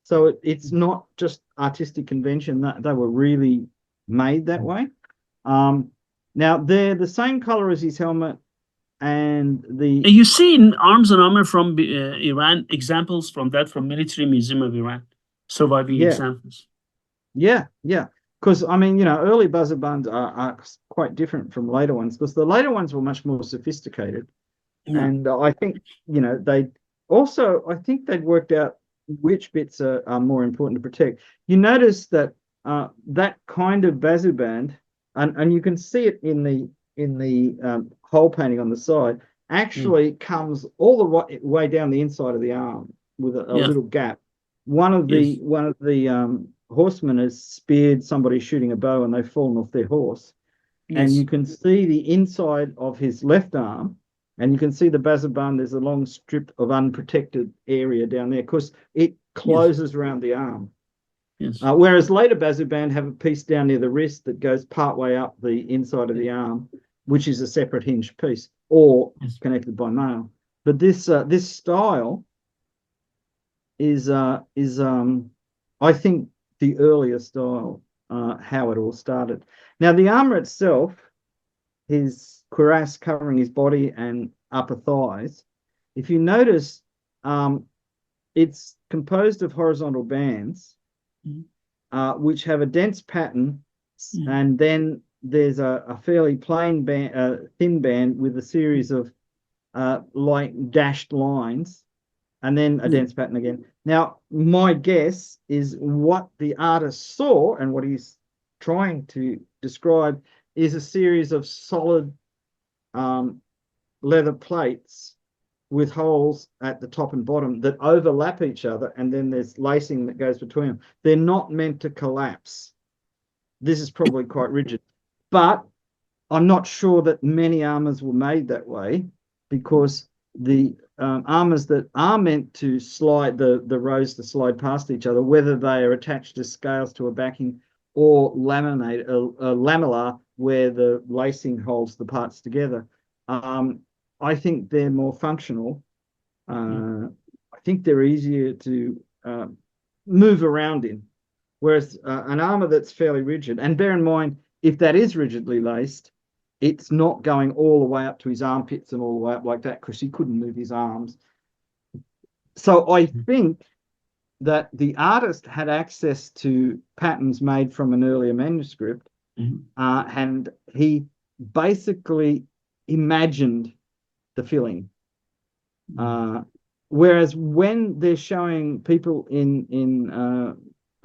So it's not just artistic convention, that they were really made that way. Um, Now they're the same color as his helmet, and You see in Arms and Armor from Iran, examples from that from Military Museum of Iran, surviving yeah, examples. yeah. Because I mean, early buzzer buns are quite different from later ones because the later ones were much more sophisticated. Yeah. And I think, they also, I think they'd worked out which bits are more important to protect. You notice that that kind of bazuband, and you can see it in the hole painting on the side, Mm. actually comes all the way down the inside of the arm with a Yeah. little gap. One of the horsemen has speared somebody shooting a bow and they've fallen off their horse, and you Yes. can see the inside of his left arm, and you can see the bazaban. There's a long strip of unprotected area down there because it Yes. closes around the arm. Yes. Whereas later bazaban have a piece down near the wrist that goes part way up the inside of the arm, which is a separate hinged piece or Yes. connected by mail. But this style is I think the earlier style, how it all started. Now the armor itself, his cuirass covering his body and upper thighs, if you notice, it's composed of horizontal bands, Mm. which have a dense pattern, Mm. and then there's a fairly plain band, thin band with a series of like dashed lines, and then a Mm, dense pattern again. Now, my guess is what the artist saw and what he's trying to describe is a series of solid um, leather plates with holes at the top and bottom that overlap each other, and then there's lacing that goes between them. They're not meant to collapse. This is probably quite rigid, but I'm not sure that many armors were made that way, because the armors that are meant to slide the rows to slide past each other, whether they are attached to scales to a backing or laminate a lamellar where the lacing holds the parts together, I think they're more functional. mm, I think they're easier to move around in. Whereas an armor that's fairly rigid, and bear in mind, if that is rigidly laced, it's not going all the way up to his armpits and all the way up like that, because he couldn't move his arms. So I mm, think that the artist had access to patterns made from an earlier manuscript, mm, and he basically imagined the filling. mm, Uh, Whereas when they're showing people in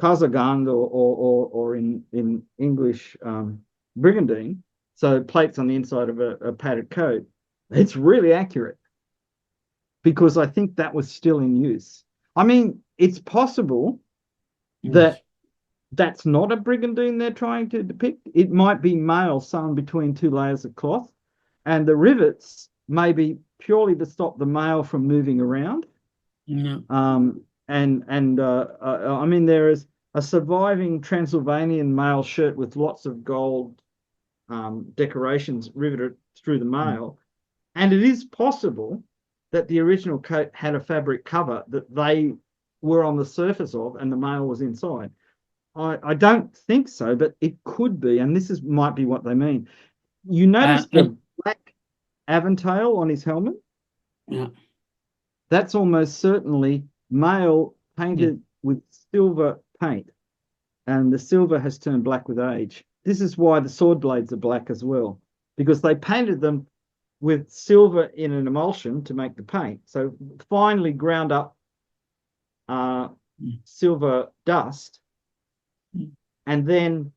Kazagand or in English brigandine, so plates on the inside of a padded coat, it's really accurate, because I think that was still in use. I mean, it's possible yes. that that's not a brigandine they're trying to depict. It might be mail sewn between two layers of cloth, and the rivets may be purely to stop the mail from moving around. Yeah. I mean, there is a surviving Transylvanian mail shirt with lots of gold decorations riveted through the Mm, mail, and it is possible that the original coat had a fabric cover that they were on the surface of, and the mail was inside. I don't think so, but it could be, and this is might be what they mean. You notice and the black aventail on his helmet? yeah, That's almost certainly mail yeah, painted with silver paint, and the silver has turned black with age. This is why the sword blades are black as well, because they painted them with silver in an emulsion to make the paint. So finely ground up uh, mm, silver dust, mm, and then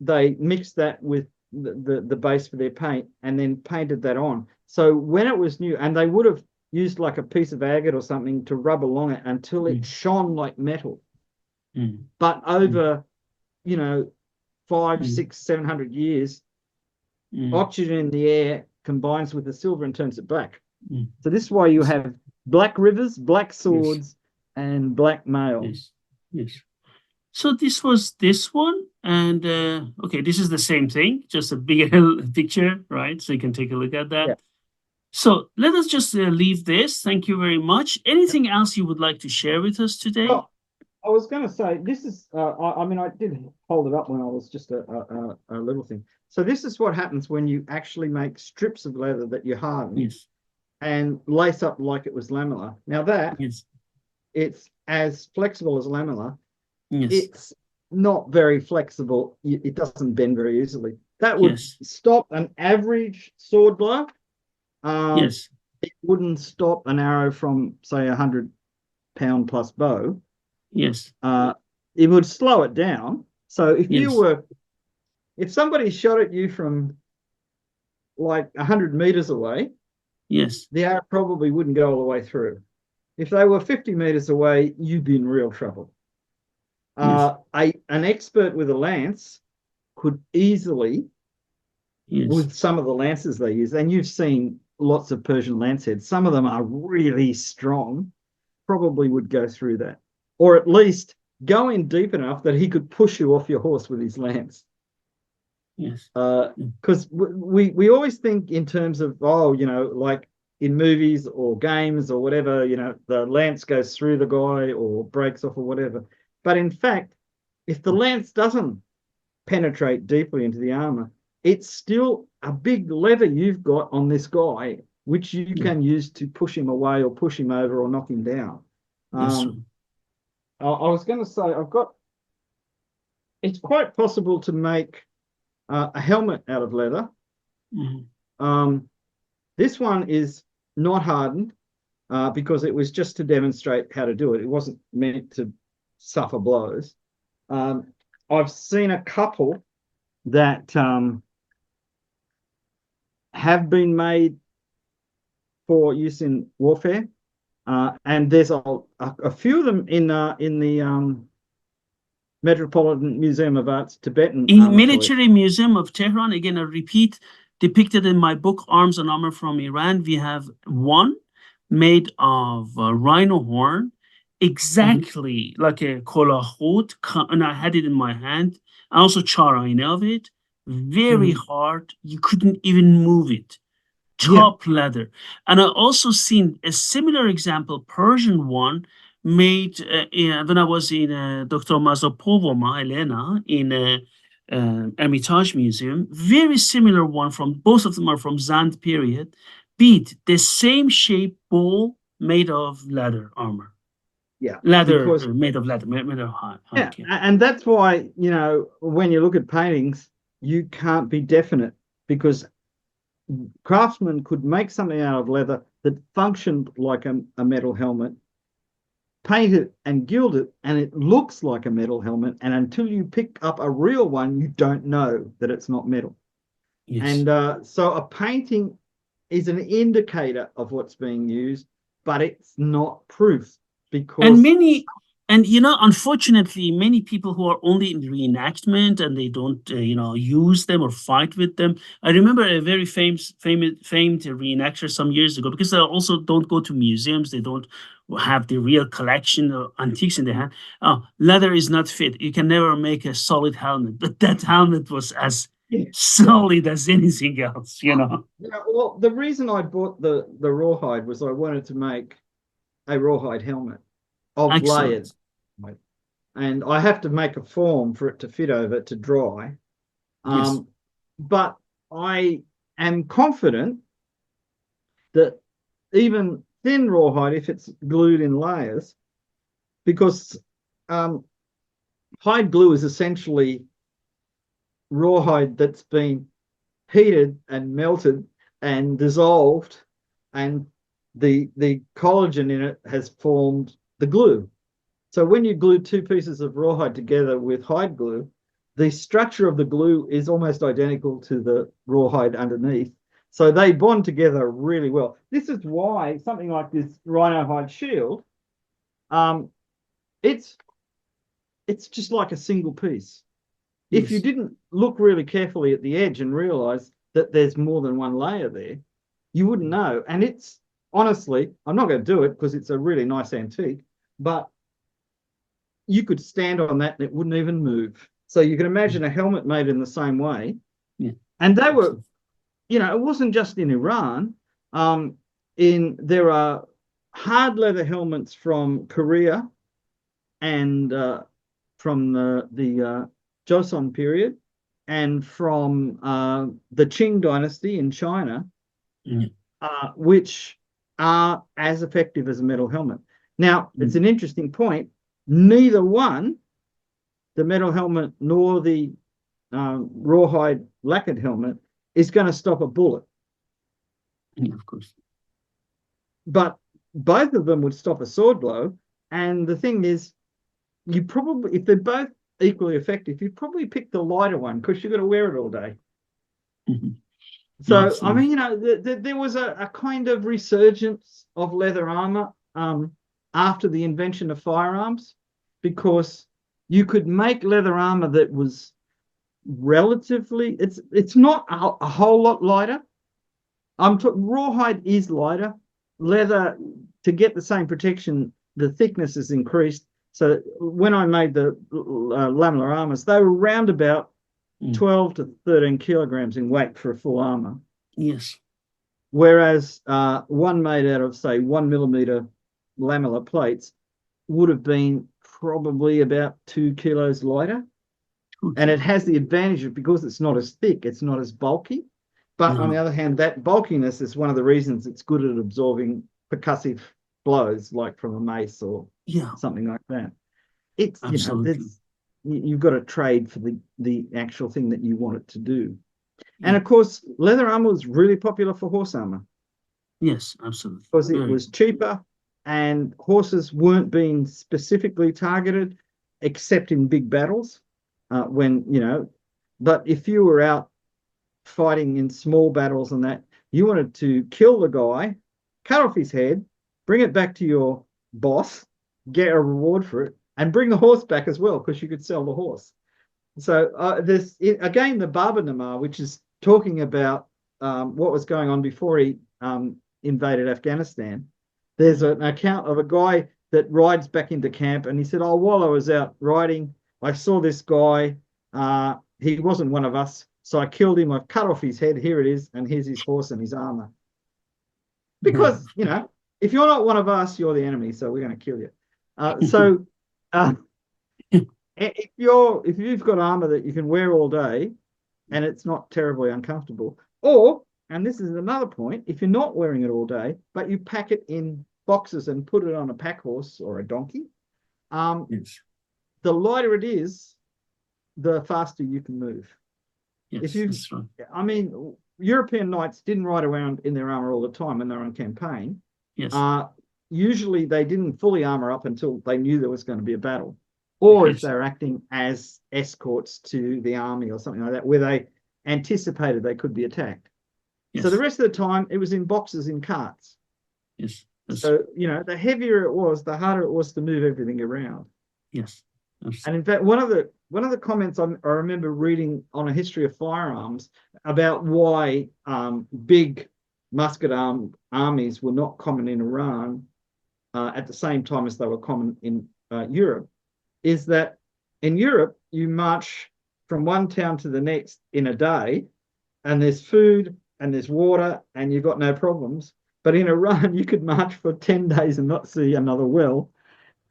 they mixed that with the base for their paint, and then painted that on. So when it was new, and they would have used like a piece of agate or something to rub along it until it mm, shone like metal. mm, But mm, over, you know, five, mm, 6, 700 years, mm, oxygen in the air combines with the silver and turns it black. mm. So this is why you Yes, have black rivers, black yes, swords, and black mail. yes, yes. So this was this one, and okay, this is the same thing, just a bigger picture, right? So you can take a look at that. Yeah. So let us just leave this. Thank you very much. Anything else you would like to share with us today? Well, I was going to say this is. I mean, I did hold it up when I was just a little thing. So this is what happens when you actually make strips of leather that you harden Yes, and lace up like it was lamellar. Now that yes, it's as flexible as lamellar, yes, it's not very flexible. It doesn't bend very easily. That would yes, stop an average sword blow. yes, It wouldn't stop an arrow from, say, 100-pound plus bow. yes, Uh, it would slow it down. So yes, if somebody shot at you from like 100 meters away, yes, the arrow probably wouldn't go all the way through. If they were 50 meters away, you'd be in real trouble. yes, An expert with a lance could easily, yes, with some of the lances they use, and you've seen lots of Persian lance heads, some of them are really strong, probably would go through that, or at least go in deep enough that he could push you off your horse with his lance. yes, Because we always think in terms of, oh, like in movies or games or whatever, the lance goes through the guy or breaks off or whatever. But in fact, if the lance doesn't penetrate deeply into the armor, it's still a big lever you've got on this guy, which you yeah, can use to push him away or push him over or knock him down. that's Um, true. I was going to say, it's quite possible to make a helmet out of leather. Mhm. Um, this one is not hardened because it was just to demonstrate how to do it. It wasn't meant to suffer blows. Um, I've seen a couple that have been made for use in warfare, and there's a few of them in the Metropolitan Museum of Art's Tibetan In armor collection. Military Museum of Tehran, again, I repeat, depicted in my book, Arms and Armor from Iran, we have one made of rhino horn, Mhm. exactly like a kolahut, and I had it in my hand. I also charine of it, very Mhm. hard. You couldn't even move it. Yeah. Top leather. And I also seen a similar example, Persian one, made when I was in Dr. Mazopovoma, Elena, in Hermitage Museum. Very similar one from both of them are from Zand period. Bead, the same shape bowl made of leather armor. Yeah, Leather, because made of leather, made of hide, yeah, yeah. and that's why, when you look at paintings, you can't be definite because craftsmen could make something out of leather that functioned like a metal helmet, paint it and gild it, and it looks like a metal helmet. And until you pick up a real one, you don't know that it's not metal. Yes. And so a painting is an indicator of what's being used, but it's not proof And because many, and unfortunately, many people who are only in reenactment and they don't, use them or fight with them. I remember a very famed reenactor some years ago because they also don't go to museums. They don't have the real collection of antiques in their hand. Oh, leather is not fit. You can never make a solid helmet, but that helmet was as yeah, yeah. solid as anything else. Yeah, well, the reason I bought the rawhide was I wanted to make a rawhide helmet of layers, Excellent. and I have to make a form for it to fit over to dry. Yes. Um, but I am confident that even thin rawhide, if it's glued in layers, because um, hide glue is essentially rawhide that's been heated and melted and dissolved, and the collagen in it has formed the glue. So when you glue two pieces of rawhide together with hide glue, the structure of the glue is almost identical to the rawhide underneath. So they bond together really well. This is why something like this rhino hide shield, um, it's it's just like a single piece. If you Yes. didn't look really carefully at the edge and realize that there's more than one layer there, you wouldn't know. And it's honestly, I'm not going to do it because it's a really nice antique, but you could stand on that and it wouldn't even move. So you can imagine a helmet made in the same way. Yeah. And they were, Excellent. it wasn't just in Iran. There are hard leather helmets from Korea and from the Joseon period and from the Qing dynasty in China, Yeah. which are as effective as a metal helmet. Now, it's Mm. an interesting point. Neither one, the metal helmet nor the rawhide lacquered helmet, is going to stop a bullet. Yeah, of course. But both of them would stop a sword blow. And the thing is, you probably, if they're both equally effective, you probably pick the lighter one because you've got to wear it all day. Mhm. No, So, I absolutely. mean, there was a kind of resurgence of leather armor after the invention of firearms because you could make leather armor that was relatively, it's not a whole lot lighter. Rawhide is lighter. Leather, to get the same protection, the thickness is increased. So when I made the lamellar armors, they were around about Mm. 12 to 13 kilograms in weight for a full armor. Yes. Whereas one made out of, say, 1 millimeter lamellar plates would have been probably about 2 kilos lighter. And Okay. it has the advantage of because it's not as thick, it's not as bulky. But on the No. other hand, that bulkiness is one of the reasons it's good at absorbing percussive blows, like from a mace or Yeah, something like that. It's, absolutely. there's you've got to trade for the actual thing that you want it to do. And Yeah. of course, leather armor was really popular for horse armor Yes, absolutely. because it Very. was cheaper and horses weren't being specifically targeted except in big battles. When, but if you were out fighting in small battles and that, you wanted to kill the guy, cut off his head, bring it back to your boss, get a reward for it, and bring the horse back as well because you could sell the horse. So there's again the Baba Namar, which is talking about what was going on before he invaded Afghanistan. There's an account of a guy that rides back into camp, and he said, "Oh, while I was out riding, I saw this guy. He wasn't one of us, so I killed him. I've cut off his head. Here it is, and here's his horse and his armor. Because if you're not one of us, you're the enemy. So we're going to kill you." So uh, if you've got armor that you can wear all day and it's not terribly uncomfortable, or and this is another point, if you're not wearing it all day but you pack it in boxes and put it on a pack horse or a donkey, Yes. the lighter it is, the faster you can move. If Yes, you, that's right. I mean, European knights didn't ride around in their armor all the time when they were on campaign. Yes. Uh, Usually they didn't fully armor up until they knew there was going to be a battle, or if Yes. they were acting as escorts to the army or something like that, where they anticipated they could be attacked. So the Yes. rest of the time, it was in boxes in carts. Yes. That's So, the heavier it was, the harder it was to move everything around. yes. And in fact, one of the comments I remember reading on a history of firearms about why big musket armies were not common in Iran at the same time as they were common in Europe, is that in Europe you march from one town to the next in a day, and there's food and there's water and you've got no problems. But in Iran, you could march for 10 days and not see another well.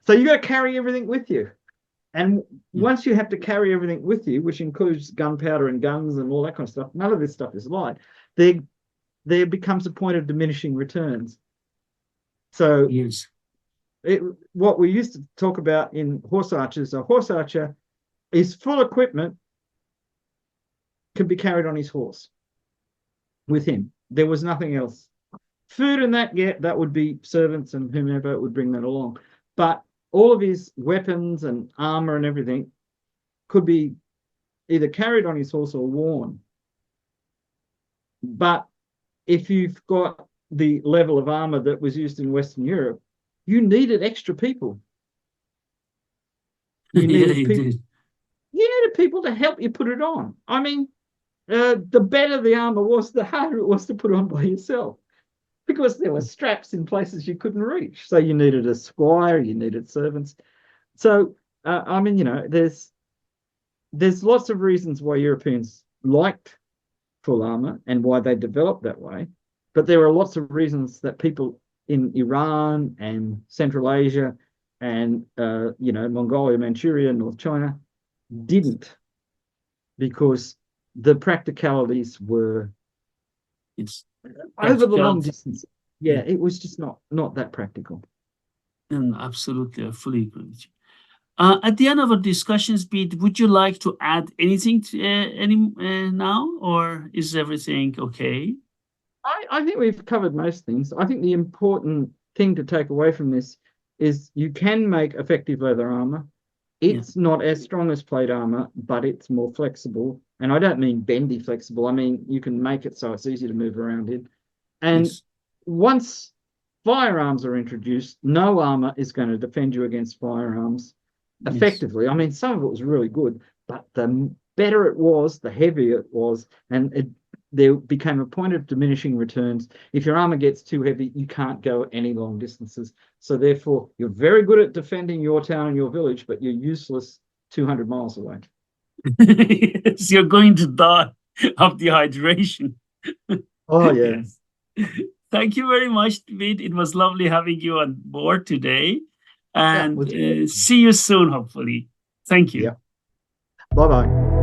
So you got to carry everything with you. And Yeah. once you have to carry everything with you, which includes gunpowder and guns and all that kind of stuff, none of this stuff is light. There becomes a point of diminishing returns. So Yes. what we used to talk about in horse archers, a horse archer is full equipment, can be carried on his horse with him. There was nothing else. Food and that, yeah, that would be servants and whomever would bring that along. But all of his weapons and armor and everything could be either carried on his horse or worn. But if you've got the level of armor that was used in Western Europe, you needed extra people. You Yeah, needed you people. did. You needed people to help you put it on. I mean, the better the armor was, the harder it was to put on by yourself, because there were straps in places you couldn't reach. So you needed a squire, you needed servants. So I mean, there's lots of reasons why Europeans liked full armor and why they developed that way, but there are lots of reasons that people in Iran and Central Asia and Mongolia, Manchuria, North China didn't, because the practicalities were It's over the long practicality. distance. Yeah. Yeah, it was just not that practical. And absolutely, I fully agree with you. At the end of our discussions, Pete, would you like to add anything to now, or is everything okay? I think we've covered most things. I think the important thing to take away from this is you can make effective leather armor. Yeah. It's not as strong as plate armor, but it's more flexible. And I don't mean bendy flexible. I mean, you can make it so it's easy to move around in. And Yes. once firearms are introduced, no armor is going to defend you against firearms Yes. effectively. I mean, some of it was really good, but the better it was, the heavier it was. And there became a point of diminishing returns. If your armor gets too heavy, you can't go any long distances. So therefore, you're very good at defending your town and your village, but you're useless 200 miles away. Yes, you're going to die of dehydration. Oh, yeah. Yes. Thank you very much, Pete. It was lovely having you on board today. Yeah. And see you soon, hopefully. Thank you. Yeah. Bye-bye.